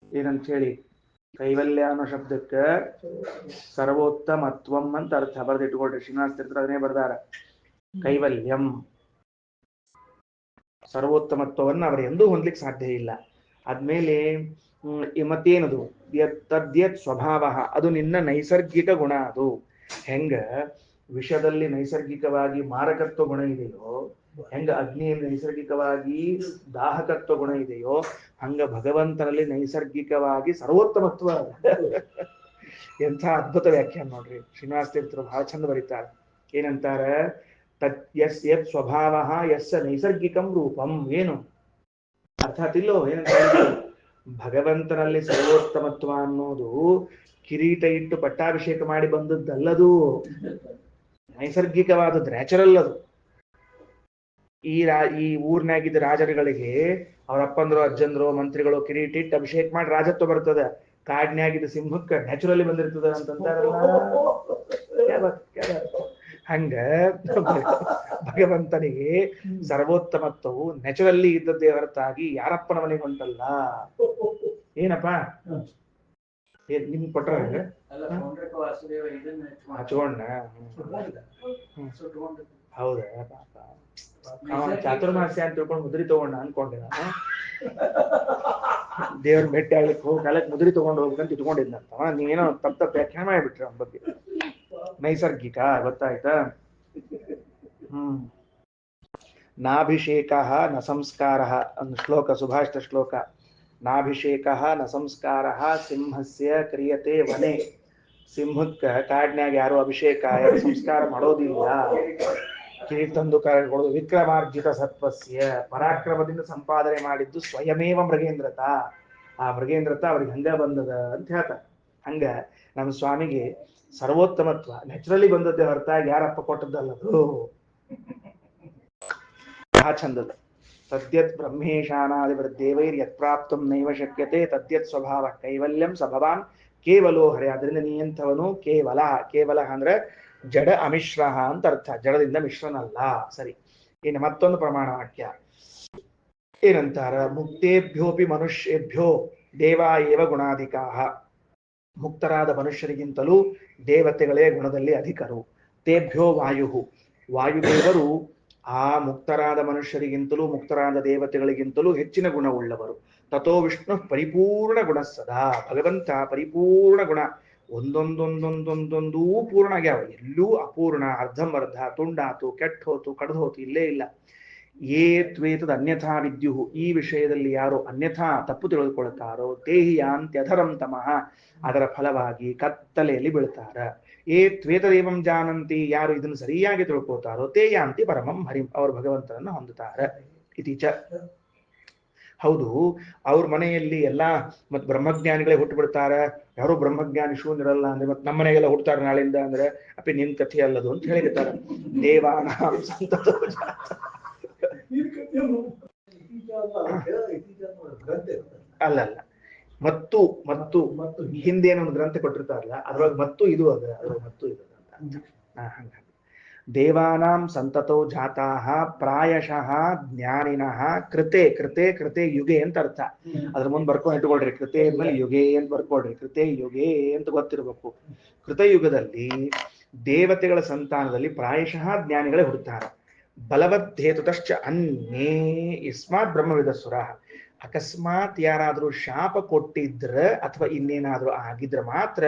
ಏನಂತ ಹೇಳಿ? ಕೈವಲ್ಯ ಅನ್ನೋ ಶಬ್ದಕ್ಕೆ ಸರ್ವೋತ್ತಮತ್ವಂ ಅಂತ ಅರ್ಥ. ಬರೆದಿಟ್ಕೊಳ್ರಿ, ಶ್ರೀನಿವಾಸ ತೀರ್ಥರು ಅದನ್ನೇ ಬರ್ದಾರ. ಕೈವಲ್ಯಂ ಸರ್ವೋತ್ತಮತ್ವವನ್ನು ಅವರು ಎಂದೂ ಹೊಂದ್ಲಿಕ್ಕೆ ಸಾಧ್ಯ ಇಲ್ಲ. ಆದ್ಮೇಲೆ ಮತ್ತೇನದು? ತದ್ಯತ್ ಸ್ವಭಾವ, ಅದು ನಿನ್ನ ನೈಸರ್ಗಿಕ ಗುಣ. ಅದು ಹೆಂಗ ವಿಷದಲ್ಲಿ ನೈಸರ್ಗಿಕವಾಗಿ ಮಾರಕತ್ವ ಗುಣ ಇದೆಯೋ, ಹೆಂಗ ಅಗ್ನಿಯಲ್ಲಿ ನೈಸರ್ಗಿಕವಾಗಿ ದಾಹಕತ್ವ ಗುಣ ಇದೆಯೋ, ಹಂಗ ಭಗವಂತನಲ್ಲಿ ನೈಸರ್ಗಿಕವಾಗಿ ಸರ್ವೋತ್ತಮತ್ವ. ಎಂಥ ಅದ್ಭುತ ವ್ಯಾಖ್ಯಾನ ನೋಡ್ರಿ. ಶ್ರೀನಿವಾಸ ತೀರ್ಥರು ಬಹಳ ಚಂದ ಬರೀತಾರೆ. ಏನಂತಾರ? ಯತ್ ಸ್ವಭಾವ ಯಸ್ಸ ನೈಸರ್ಗಿಕಂ ರೂಪಂ. ಏನು ಅರ್ಥಾತ್ ಇಲ್ಲೋ? ಏನಂತ ಭಗವಂತನಲ್ಲಿ ಸರ್ವೋತ್ತಮತ್ವ ಅನ್ನೋದು ಕಿರೀಟ ಇಟ್ಟು ಪಟ್ಟಾಭಿಷೇಕ ಮಾಡಿ ಬಂದದ್ದಲ್ಲದು, ನೈಸರ್ಗಿಕವಾದದ್ದು, ನ್ಯಾಚುರಲ್ ಅದು. ಈ ಊರ್ನಾಗಿದ್ದ ರಾಜರುಗಳಿಗೆ ಅವ್ರ ಅಪ್ಪಂದ್ರು ಅಜ್ಜಂದ್ರು ಮಂತ್ರಿಗಳು ಕಿರೀಟ ಇಟ್ಟು ಅಭಿಷೇಕ ಮಾಡಿ ರಾಜತ್ವ ಬರ್ತದ. ಕಾಡ್ನ್ಯಾಗಿದ್ದ ಸಿಂಹಕ್ಕೆ ನ್ಯಾಚುರಲಿ ಬಂದಿರ್ತದ ಅಂತಂತಾರಲ್ಲ. ಹಂಗ ಭಗವಂತನಿಗೆ ಸರ್ವೋತ್ತಮತ್ವವು ನ್ಯಾಚುರಲಿ ಇದ್ದದ್ದೇ ಹೊರತಾಗಿ ಯಾರಪ್ಪನ ಮನೆಗೆ ಹೊಂಟಲ್ಲ. ಏನಪ್ಪ ನಿಮ್ ಕೊಟ್ರ ಹಚ್ಕೊಂಡ? ಹೌದಾ? ಪಾಪ ಚಾತುರ್ಮಾಸ್ಯ ಅಂತ ತಿಳ್ಕೊಂಡು ಮುದ್ರಿ ತಗೊಂಡ ಅನ್ಕೊಂಡೆ ನಾನು. ದೇವ್ರ ಭೇಟಿ ಆಗ್ಲಿಕ್ಕೆ ಹೋಗಿ ಕಾಲಕ್ಕೆ ಮುದ್ರಿ ತಗೊಂಡು ಹೋಗ್ಬೇಕಂತ ಇಟ್ಕೊಂಡಿದ್ನಂತ. ನೀವೇನೋ ತಪ್ಪ ವ್ಯಾಖ್ಯಾನ ಮಾಡಿಬಿಟ್ರಿ ಅವನ ಬಗ್ಗೆ. ನೈಸರ್ಗಿಕ, ಗೊತ್ತಾಯ್ತಾ? ನಾಭಿಷೇಕ ನ ಸಂಸ್ಕಾರ, ಒಂದು ಶ್ಲೋಕ, ಸುಭಾಷಿತ ಶ್ಲೋಕ. ನಾಭಿಷೇಕ ನ ಸಂಸ್ಕಾರ ಸಿಂಹಸ್ಯ ಕ್ರಿಯತೆ ವನೆ. ಸಿಂಹಕ್ಕ ಕಾಡ್ನ್ಯಾಗ ಯಾರು ಅಭಿಷೇಕ, ಯಾರು ಸಂಸ್ಕಾರ ಮಾಡೋದಿಲ್ಲ. ಕಿರೀಟಂದು ಕರೆಗೊಳ್ಳೋದು. ವಿಕ್ರಮಾರ್ಜಿತ ಸತ್ವಸ್ಯ, ಪರಾಕ್ರಮದಿಂದ ಸಂಪಾದನೆ ಮಾಡಿದ್ದು ಸ್ವಯಮೇವ ಮೃಗೇಂದ್ರತ. ಆ ಮೃಗೇಂದ್ರತ ಅವ್ರಿಗೆ ಹಂಗ ಬಂದದ ಅಂತ ಹೇಳ್ತಾರೆ. ಹಂಗ ನಮ್ಮ ಸ್ವಾಮಿಗೆ ಸರ್ವೋತ್ತಮತ್ವ ನ್ಯಾಚುರಲಿ ಬಂದದ್ದೇ ಹೊರತಾಗಿ ಯಾರಪ್ಪ ಕೊಟ್ಟದ್ದಲ್ಲದು. ಬಹಳ ಚಂದದ. ತದ್ಯತ್ ಬ್ರಹ್ಮೇಶಾನಾದಿಭಿರ್ದೇವೈರ್ ಯತ್ ಪ್ರಾಪ್ತುಂ ನೈವ ಶಕ್ಯತೆ ತದ್ಯತ್ ಸ್ವಭಾವ ಕೈವಲ್ಯಂ ಸ ಭವಾನ್ ಕೇವಲೋ ಹರೇ. ಅದರಿಂದ ನೀ ಎಂಥವನು? ಕೇವಲ. ಕೇವಲ ಅಂದ್ರೆ ಜಡ ಅಮಿಶ್ರ ಅಂತ ಅರ್ಥ. ಜಡದಿಂದ ಮಿಶ್ರನಲ್ಲ. ಸರಿ. ಇನ್ನು ಮತ್ತೊಂದು ಪ್ರಮಾಣ ವಾಕ್ಯ ಏನಂತಾರ? ಮುಕ್ತೇಭ್ಯೋಪಿ ಮನುಷ್ಯೇಭ್ಯೋ ದೇವಾ ಏವ ಗುಣಾಧಿಕಾಃ. ಮುಕ್ತರಾದ ಮನುಷ್ಯರಿಗಿಂತಲೂ ದೇವತೆಗಳೇ ಗುಣದಲ್ಲಿ ಅಧಿಕರು. ತೇಭ್ಯೋ ವಾಯು, ವಾಯುದೇವರು ಆ ಮುಕ್ತರಾದ ಮನುಷ್ಯರಿಗಿಂತಲೂ ಮುಕ್ತರಾದ ದೇವತೆಗಳಿಗಿಂತಲೂ ಹೆಚ್ಚಿನ ಗುಣವುಳ್ಳವರು. ತಥೋ ವಿಷ್ಣು ಪರಿಪೂರ್ಣ ಗುಣ ಸದಾ. ಭಗವಂತ ಪರಿಪೂರ್ಣ ಗುಣ, ಒಂದೊಂದೊಂದೊಂದೊಂದೊಂದೂ ಪೂರ್ಣ ಆಗ್ಯಾವ, ಎಲ್ಲೂ ಅಪೂರ್ಣ, ಅರ್ಧಂಬರ್ಧ, ತುಂಡಾತು, ಕೆಟ್ಟ ಹೋತು, ಕಡ್ದು ಹೋತು, ಇಲ್ಲೇ ಇಲ್ಲ. ಯೇ ತ್ವೇತದ ಅನ್ಯಥಾ ವಿದ್ಯು, ಈ ವಿಷಯದಲ್ಲಿ ಯಾರು ಅನ್ಯಥಾ ತಪ್ಪು ತಿಳಿದುಕೊಳ್ತಾರೋ, ತೇಹಿ ಯಾಂತ್ಯಧರಂ ತಮಃ, ಅದರ ಫಲವಾಗಿ ಕತ್ತಲೆಯಲ್ಲಿ ಬೀಳ್ತಾರ. ಏ ತ್ವೇತದೇವಂ ಜಾನಂತಿ, ಯಾರು ಇದನ್ನು ಸರಿಯಾಗಿ ತಿಳ್ಕೋತಾರೋ, ತೇ ಯಾಂತಿ ಪರಮಂ ಹರಿಂ, ಅವರು ಭಗವಂತನನ್ನು ಹೊಂದುತ್ತಾರ. ಇತೀಚ, ಹೌದು, ಅವ್ರ ಮನೆಯಲ್ಲಿ ಎಲ್ಲಾ ಮತ್ ಬ್ರಹ್ಮಜ್ಞಾನಿಗಳೇ ಹುಟ್ಟು ಬಿಡ್ತಾರ, ಯಾರು ಬ್ರಹ್ಮಜ್ಞಾನಿ ಶೂನ್ಯರಲ್ಲ ಅಂದ್ರೆ ಮತ್ ನಮ್ಮ ಮನೆಗೆಲ್ಲ ಹುಡ್ತಾರ ನಾಳಿಂದ ಅಂದ್ರೆ ಅಪ್ಪಿ ನಿನ್ ಕಥೆ ಅಲ್ಲದು ಅಂತ ಹೇಳಿರ್ತಾರ. ದೇವಾನಾಂ ಸಂತತೋ ಅಲ್ಲಲ್ಲ, ಮತ್ತು ಮತ್ತು ಹಿಂದೇನೋ ಒಂದು ಗ್ರಂಥ ಕೊಟ್ಟಿರ್ತಾರಲ್ಲ, ಅದ್ರೊಳಗೆ ಮತ್ತು ಇದು ಅದ, ಅದ್ರೊಳಗೆ ಮತ್ತು ಇದು ಅಂತ. ಹಂಗ ದೇವಾನಾಂ ಸಂತತೋ ಜಾತಾಹ ಪ್ರಾಯಶಃ ಜ್ಞಾನಿನಃ ಕೃತೆ ಕೃತೆ ಕೃತೆ ಯುಗೆ ಅಂತ ಅರ್ಥ. ಅದ್ರ ಮುಂದೆ ಬರ್ಕೊಂಡು ಇಟ್ಕೊಳ್ರಿ, ಕೃತೆ ಮೇಲೆ ಯುಗೆ ಅಂತ ಬರ್ಕೊಳ್ರಿ, ಕೃತೆ ಯುಗೆ ಅಂತ ಗೊತ್ತಿರ್ಬೇಕು. ಕೃತಯುಗದಲ್ಲಿ ದೇವತೆಗಳ ಸಂತಾನದಲ್ಲಿ ಪ್ರಾಯಶಃ ಜ್ಞಾನಿಗಳೇ ಹುಡ್ತಾರೆ. ಬಲವದ್ಧೇತುತಶ್ಚ ಅನ್ಯೇ ಇಸ್ಮಾತ್ ಬ್ರಹ್ಮವಿದ ಸುರ, ಅಕಸ್ಮಾತ್ ಯಾರಾದ್ರೂ ಶಾಪ ಕೊಟ್ಟಿದ್ರ ಅಥವಾ ಇನ್ನೇನಾದ್ರೂ ಆಗಿದ್ರೆ ಮಾತ್ರ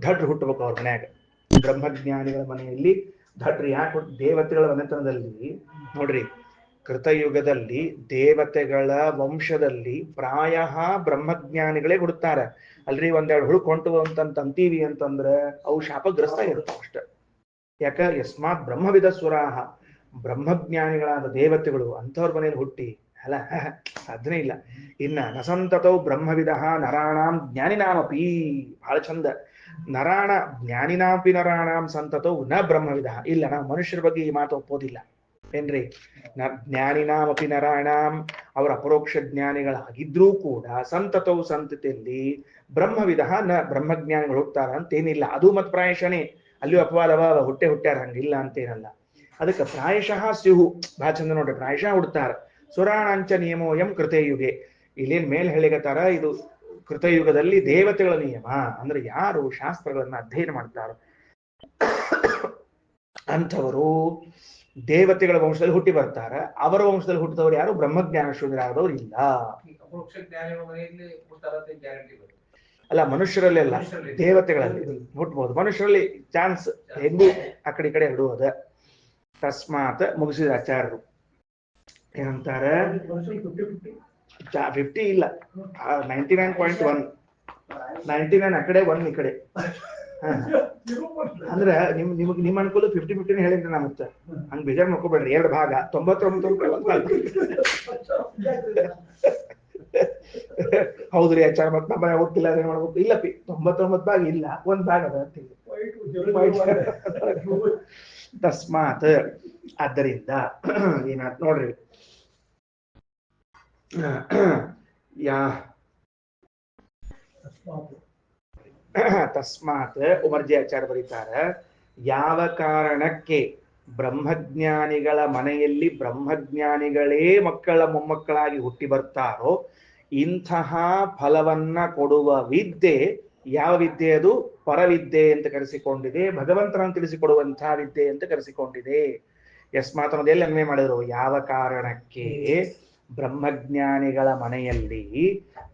ಧಡ್ರು ಹುಟ್ಟಬೇಕು ಅವ್ರ ಮನ್ಯಾಗ. ಬ್ರಹ್ಮಜ್ಞಾನಿಗಳ ಮನೆಯಲ್ಲಿ ಧಡ್ರಿ ಯಾಕೆ? ದೇವತೆಗಳ ಮನೆತನದಲ್ಲಿ ನೋಡ್ರಿ, ಕೃತಯುಗದಲ್ಲಿ ದೇವತೆಗಳ ವಂಶದಲ್ಲಿ ಪ್ರಾಯ ಬ್ರಹ್ಮಜ್ಞಾನಿಗಳೇ ಹುಡ್ತಾರೆ. ಅಲ್ರಿ ಒಂದೆರಡು ಹುಡುಕೊಂಟು ಅಂತೀವಿ ಅಂತಂದ್ರೆ ಅವು ಶಾಪಗ್ರಸ್ತ ಇರ್ತಾವ ಅಷ್ಟ. ಯಾಕ? ಯಸ್ಮಾತ್ ಬ್ರಹ್ಮವಿದ ಸುರಾಹ, ಬ್ರಹ್ಮಜ್ಞಾನಿಗಳಾದ ದೇವತೆಗಳು ಅಂಥವ್ರ ಮನೇಲಿ ಹುಟ್ಟಿ ಅಲ್ಲ, ಸಾಧನೆ ಇಲ್ಲ. ಇನ್ನ ನಸಂತತೌ ಬ್ರಹ್ಮವಿದ ನರಾಣಾಂ ಜ್ಞಾನಿನಾಮಪಿ, ಬಹಳ ಚಂದ. ನರಾಣ ಜ್ಞಾನಿನಾಪಿ ನರಾಣಾಂ ಸಂತತೌ ನ ಬ್ರಹ್ಮವಿದ. ಇಲ್ಲ, ನಾವು ಮನುಷ್ಯರ ಬಗ್ಗೆ ಈ ಮಾತು ಒಪ್ಪೋದಿಲ್ಲ ಏನ್ರಿ. ಜ್ಞಾನಿನಾಮಪಿ ನರಾಣಾಂ, ಅವರ ಅಪರೋಕ್ಷ ಜ್ಞಾನಿಗಳಾಗಿದ್ರೂ ಕೂಡ ಸಂತತೌ ಸಂತತಿಯಲ್ಲಿ ಬ್ರಹ್ಮವಿದ ನ, ಬ್ರಹ್ಮಜ್ಞಾನಿಗಳು ಹುಟ್ಟಾರ ಅಂತೇನಿಲ್ಲ. ಅದು ಮತ್ ಪ್ರಾಯಶನೇ, ಅಲ್ಲಿಯೂ ಅಪವಾದವ, ಹುಟ್ಟ್ಯಾರ ಹಂಗಿಲ್ಲ ಅಂತೇನಲ್ಲ. ಅದಕ್ಕೆ ಪ್ರಾಯಶಃ ಸ್ಯುಹು, ಬಹಳ ಚಂದ ನೋಡ್ರಿ, ಪ್ರಾಯಶಃ ಹುಡ್ತಾರ. ಸುರಾಣಾಂಚ ನಿಯಮೋಯಂ ಕೃತಯುಗೆ, ಇಲ್ಲೇನ್ ಮೇಲ್ ಹೇಳಿಗತಾರ, ಇದು ಕೃತಯುಗದಲ್ಲಿ ದೇವತೆಗಳ ನಿಯಮ. ಅಂದ್ರೆ ಯಾರು ಶಾಸ್ತ್ರಗಳನ್ನ ಅಧ್ಯಯನ ಮಾಡ್ತಾರ ಅಂಥವರು ದೇವತೆಗಳ ವಂಶದಲ್ಲಿ ಹುಟ್ಟಿ ಬರ್ತಾರ. ಅವರ ವಂಶದಲ್ಲಿ ಹುಟ್ಟಿದವರು ಯಾರು ಬ್ರಹ್ಮಜ್ಞಾನ ಶೂನ್ಯರಾದವ್ರು ಇಲ್ಲ. ಅಲ್ಲ, ಮನುಷ್ಯರಲ್ಲೆಲ್ಲ, ದೇವತೆಗಳಲ್ಲಿ ಹುಟ್ಟಬಹುದು, ಮನುಷ್ಯರಲ್ಲಿ ಚಾನ್ಸ್ ಹೆಂಗೂ ಆ ಕಡೆ ಈ ಕಡೆ ಹಿಡುವುದ. ತಸ್ಮಾತ್ ಮುಗಿಸಿದ ಆಚಾರ್ಯರು ಏನಂತಾರೆ, 50 ಇಲ್ಲ, 99.1, 99 ಆ ಕಡೆ 1 ಈ ಕಡೆ. ಅಂದ್ರೆ ನಿಮ್ ಅನುಕೂಲ 50-50 ಹೇಳಿದ್ರೆ ನಾ ಮತ್ತೆ ಹಂಗ ಬೇಜಾರ್ ಮಾಡ್ಕೋಬೇಡ್ರಿ. 2 ಭಾಗ 99 ಹೌದ್ರಿ ಆಚಾರ, ಮತ್ ನಮ್ಮ ಹೋಗ್ತಿಲ್ಲ ಅದೇ ಮಾಡ್ಬೇಕು. ಇಲ್ಲ 99 ಭಾಗ ಇಲ್ಲ, 1 ಭಾಗ ಅದ ಅಂತ. ತಸ್ಮಾತ್, ಆದ್ದರಿಂದ ಏನಾತ್ ನೋಡ್ರಿ, ತಸ್ಮಾತ್ ಉಮರ್ಜಿ ಆಚಾರ್ಯ ಬರೀತಾರ, ಯಾವ ಕಾರಣಕ್ಕೆ ಬ್ರಹ್ಮಜ್ಞಾನಿಗಳ ಮನೆಯಲ್ಲಿ ಬ್ರಹ್ಮಜ್ಞಾನಿಗಳೇ ಮಕ್ಕಳ ಮೊಮ್ಮಕ್ಕಳಾಗಿ ಹುಟ್ಟಿ ಬರ್ತಾರೋ ಇಂತಹ ಫಲವನ್ನ ಕೊಡುವ ವಿದ್ಯೆ ಯಾವ ವಿದ್ಯೆ? ಅದು ಪರವಿದ್ಯೆ ಅಂತ ಕರೆಸಿಕೊಂಡಿದೆ, ಭಗವಂತನನ್ನು ತಿಳಿಸಿಕೊಡುವಂತಹ ವಿದ್ಯೆ ಅಂತ ಕರೆಸಿಕೊಂಡಿದೆ. ಯಸ್ಮಾತ್ ಅನ್ನೋದೆಲ್ಲ ಅನ್ವಯ ಮಾಡಿದ್ರು. ಯಾವ ಕಾರಣಕ್ಕೆ ಬ್ರಹ್ಮಜ್ಞಾನಿಗಳ ಮನೆಯಲ್ಲಿ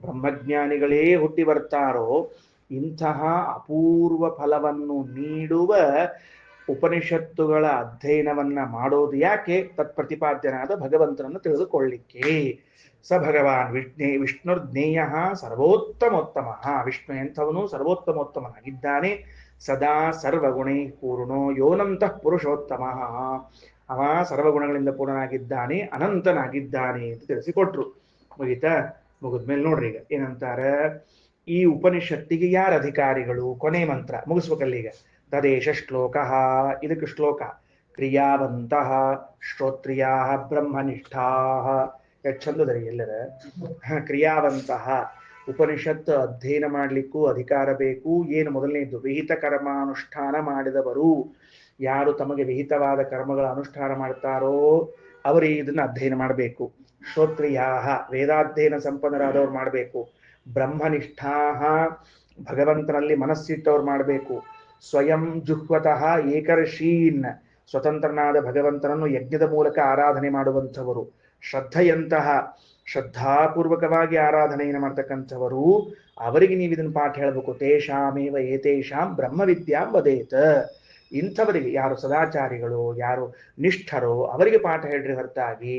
ಬ್ರಹ್ಮಜ್ಞಾನಿಗಳೇ ಹುಟ್ಟಿ ಬರ್ತಾರೋ ಇಂತಹ ಅಪೂರ್ವ ಫಲವನ್ನು ನೀಡುವ ಉಪನಿಷತ್ತುಗಳ ಅಧ್ಯಯನವನ್ನ ಮಾಡೋದು ಯಾಕೆ? ತತ್ಪ್ರತಿಪಾದ್ಯನಾದ ಭಗವಂತನನ್ನು ತಿಳಿದುಕೊಳ್ಳಿಕ್ಕೆ. ಸ ಭಗವಾನ್ ವಿಷ್ಣುರ್ಜ್ಞೇಯ ಸರ್ವೋತ್ತಮೋತ್ತಮ, ವಿಷ್ಣು ಎಂಥವನು ಸರ್ವೋತ್ತಮೋತ್ತಮನಾಗಿದ್ದಾನೆ. ಸದಾ ಸರ್ವಗುಣೈ ಪೂರ್ಣೋ ಯೋನಂತಃ ಪುರುಷೋತ್ತಮ, ಅವ ಸರ್ವಗುಣಗಳಿಂದ ಪೂರ್ಣನಾಗಿದ್ದಾನೆ, ಅನಂತನಾಗಿದ್ದಾನೆ ಅಂತ ತಿಳಿಸಿಕೊಟ್ರು. ಮುಗಿತಾ? ಮುಗಿದ್ಮೇಲೆ ನೋಡ್ರಿ ಈಗ ಏನಂತಾರ, ಈ ಉಪನಿಷತ್ತಿಗೆ ಯಾರ ಅಧಿಕಾರಿಗಳು? ಕೊನೆ ಮಂತ್ರ ಮುಗಿಸ್ಬೇಕಲ್ಲೀಗ. ತದೇಶ ಶ್ಲೋಕ, ಇದಕ್ಕೆ ಶ್ಲೋಕ. ಕ್ರಿಯಾವಂತಹ ಶ್ರೋತ್ರಿಯಾ ಬ್ರಹ್ಮನಿಷ್ಠಾ, ಎಷ್ಟು ಚಂದದರಿ ಎಲ್ಲರ. ಕ್ರಿಯಾವಂತಹ, ಉಪನಿಷತ್ತು ಅಧ್ಯಯನ ಮಾಡ್ಲಿಕ್ಕೂ ಅಧಿಕಾರ ಬೇಕು. ಏನು ಮೊದಲನೇದು? ವಿಹಿತ ಕರ್ಮಾನುಷ್ಠಾನ ಮಾಡಿದವರು. ಯಾರು ತಮಗೆ ವಿಹಿತವಾದ ಕರ್ಮಗಳ ಅನುಷ್ಠಾನ ಮಾಡ್ತಾರೋ ಅವರು ಇದನ್ನ ಅಧ್ಯಯನ ಮಾಡಬೇಕು. ಶ್ರೋತ್ರಿಯಾ, ವೇದಾಧ್ಯಯನ ಸಂಪನ್ನರಾದವ್ರು ಮಾಡಬೇಕು. ಬ್ರಹ್ಮನಿಷ್ಠಾ, ಭಗವಂತನಲ್ಲಿ ಮನಸ್ಸಿಟ್ಟವ್ರು ಮಾಡಬೇಕು. ಸ್ವಯಂ ಜುಹ್ವತಃ ಏಕರ್ಷೀನ್, ಸ್ವತಂತ್ರನಾದ ಭಗವಂತನನ್ನು ಯಜ್ಞದ ಮೂಲಕ ಆರಾಧನೆ ಮಾಡುವಂಥವರು, ಶ್ರದ್ಧಾಪೂರ್ವಕವಾಗಿ ಆರಾಧನೆಯನ್ನು ಮಾಡ್ತಕ್ಕಂಥವರು, ಅವರಿಗೆ ನೀವು ಇದನ್ನು ಪಾಠ ಹೇಳಬೇಕು. ತೇಷಾಮೇವ ಏತೇಷಾಂ ಬ್ರಹ್ಮವಿದ್ಯಾಂ ವದೇತ. ಇಂಥವರಿಗೆ, ಯಾರು ಸದಾಚಾರಿಗಳು, ಯಾರು ನಿಷ್ಠರೋ ಅವರಿಗೆ ಪಾಠ ಹೇಳ್ರಿ ಹೊರತಾಗಿ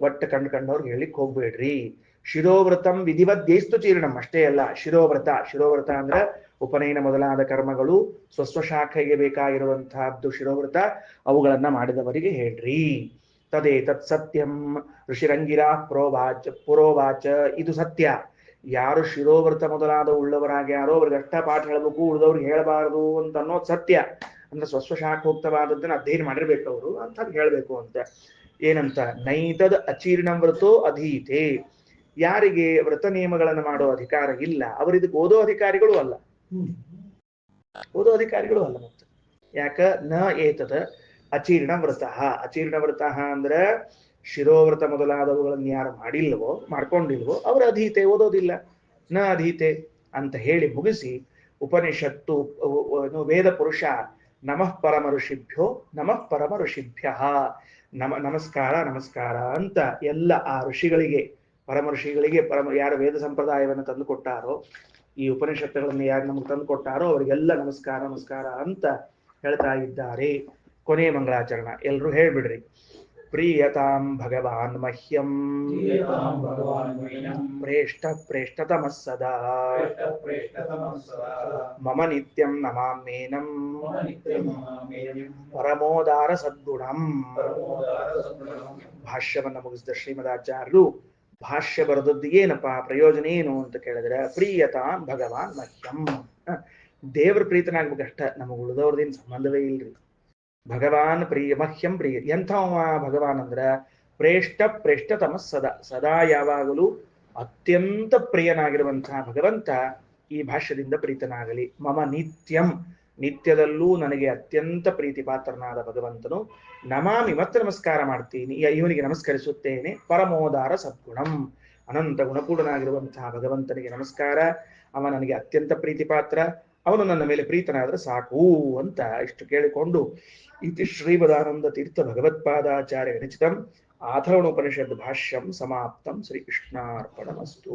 ಒಟ್ಟು ಕಂಡ್ಕಂಡವ್ರಿಗೆ ಹೇಳಿಕ್ ಹೋಗ್ಬೇಡ್ರಿ. ಶಿರೋವ್ರತಂ ವಿಧಿವದ್ಯೈಸ್ತು ಚೀರ್ಣಂ. ಅಷ್ಟೇ ಅಲ್ಲ, ಶಿರೋವ್ರತ ಅಂದ್ರೆ ಉಪನಯನ ಮೊದಲಾದ ಕರ್ಮಗಳು ಸ್ವಸ್ವಶಾಖೆಗೆ ಬೇಕಾಗಿರುವಂತಹದ್ದು ಶಿರೋವ್ರತ, ಅವುಗಳನ್ನ ಮಾಡಿದವರಿಗೆ ಹೇಳ್ರಿ. ತದೇತತ್ ಸತ್ಯಂ ಋಷಿರಂಗಿರಾ ಪುರೋವಾಚ. ಇದು ಸತ್ಯ. ಯಾರು ಶಿರೋವ್ರತ ಮೊದಲಾದ ಉಳ್ಳವರಾಗ್ಯಾರೋ ಅವ್ರಿಗೆ ಅಷ್ಟ ಪಾಠ ಹೇಳಬೇಕು, ಉಳಿದವ್ರಿಗೆ ಹೇಳಬಾರದು ಅಂತ ಅನ್ನೋದು ಸತ್ಯ. ಅಂದ್ರೆ ಸ್ವಸ್ವಶಾಖೋಕ್ತವಾದದ್ದನ್ನ ಅಧ್ಯಯನ ಮಾಡಿರ್ಬೇಕು ಅವರು, ಅಂತ ಹೇಳ್ಬೇಕು ಅಂತ. ಏನಂತ? ನೈತದ್ ಅಚೀರ್ಣಂ ವ್ರತೋ ಅಧೀತೆ. ಯಾರಿಗೆ ವ್ರತ ನಿಯಮಗಳನ್ನು ಮಾಡೋ ಅಧಿಕಾರ ಇಲ್ಲ ಅವರು ಇದಕ್ಕೆ ಓದೋ ಅಧಿಕಾರಿಗಳು ಅಲ್ಲ, ಮತ್ತೆ ಯಾಕ? ನ ಏತದ ಅಚೀರ್ಣ ವ್ರತ. ಅಚೀರ್ಣ ವ್ರತ ಅಂದ್ರೆ ಶಿರೋವ್ರತ ಮೊದಲಾದವುಗಳನ್ನು ಯಾರು ಮಾಡ್ಕೊಂಡಿಲ್ವೋ ಅವರ ಅಧೀತೆ, ಓದೋದಿಲ್ಲ. ನ ಅಧೀತೆ ಅಂತ ಹೇಳಿ ಮುಗಿಸಿ ಉಪನಿಷತ್ತು ವೇದ ಪುರುಷ ನಮಃ ಪರಮ ಋಷಿಭ್ಯೋ ನಮಃ ಪರಮ ಋಷಿಭ್ಯ ನಮಸ್ಕಾರ ಅಂತ ಎಲ್ಲ ಆ ಋಷಿಗಳಿಗೆ, ಪರಮ ಋಷಿಗಳಿಗೆ, ಯಾರು ವೇದ ಸಂಪ್ರದಾಯವನ್ನು ತಂದು ಕೊಟ್ಟಾರೋ, ಈ ಉಪನಿಷತ್ತುಗಳನ್ನು ಯಾರು ನಮಗೆ ತಂದು ಕೊಟ್ಟಾರೋ ಅವರಿಗೆಲ್ಲ ನಮಸ್ಕಾರ ಅಂತ ಹೇಳ್ತಾ ಇದ್ದಾರೆ. ಕೊನೆಯ ಮಂಗಳಾಚರಣ ಎಲ್ಲರೂ ಹೇಳ್ಬಿಡ್ರಿ. ಪ್ರೀಯತಾಂ ಭಗವಾನ್ ಮಹ್ಯಂ ಪ್ರೇಷ್ಠತಮಃ ಸದಾ ಮಮ ನಿತ್ಯಂ ನಮಾಮ್ಯೇನಂ ಪರಮೋದಾರ ಸದ್ಗುಣಂ. ಭಾಷ್ಯವನ್ನ ಮುಗಿಸಿದ ಶ್ರೀಮದಾಚಾರ್ಯರು ಭಾಷ್ಯ ಬರೆದದ್ದು ಏನಪ್ಪಾ, ಪ್ರಯೋಜನ ಏನು ಅಂತ ಕೇಳಿದ್ರೆ, ಪ್ರೀಯತಾಂ ಭಗವಾನ್ ಮಹ್ಯಂ. ದೇವ್ರ ಪ್ರೀತನಾಗ್ಬೇಕಷ್ಟ, ನಮಗೆ ಉಳಿದವ್ರದೇನು ಸಂಬಂಧವೇ ಇಲ್ರಿ. ಭಗವಾನ್ ಪ್ರಿಯ ಮಹ್ಯಂ ಪ್ರಿಯ. ಎಂಥವ ಭಗವಾನ್ ಅಂದ್ರ ಪ್ರೇಷ್ಠತಮ ಸದಾ ಯಾವಾಗಲೂ ಅತ್ಯಂತ ಪ್ರಿಯನಾಗಿರುವಂತಹ ಭಗವಂತ ಈ ಭಾಷ್ಯದಿಂದ ಪ್ರೀತನಾಗಲಿ. ಮಮ ನಿತ್ಯಂ, ನಿತ್ಯದಲ್ಲೂ ನನಗೆ ಅತ್ಯಂತ ಪ್ರೀತಿ ಪಾತ್ರನಾದ ಭಗವಂತನು. ನಮಾಮಿ, ಮತ್ತೆ ನಮಸ್ಕಾರ ಮಾಡ್ತೀನಿ, ಇವನಿಗೆ ನಮಸ್ಕರಿಸುತ್ತೇನೆ. ಪರಮೋದಾರ ಸದ್ಗುಣಂ, ಅನಂತ ಗುಣಪೂರ್ಣನಾಗಿರುವಂತಹ ಭಗವಂತನಿಗೆ ನಮಸ್ಕಾರ. ಅವ ನನಗೆ ಅತ್ಯಂತ ಪ್ರೀತಿ ಪಾತ್ರ, ಅವನು ನನ್ನ ಮೇಲೆ ಪ್ರೀತನಾದ್ರೆ ಸಾಕು ಅಂತ ಇಷ್ಟು ಕೇಳಿಕೊಂಡು ಇತಿ ಶ್ರೀಮದಾನಂದ ತೀರ್ಥ ಭಗವತ್ಪಾದಾಚಾರ್ಯ ವಿರಚಿತಂ ಆಥರ್ವಣೋಪನಿಷದ್ ಭಾಷ್ಯಂ ಸಮಾಪ್ತಂ. ಶ್ರೀಕೃಷ್ಣಾರ್ಪಣಮಸ್ತು.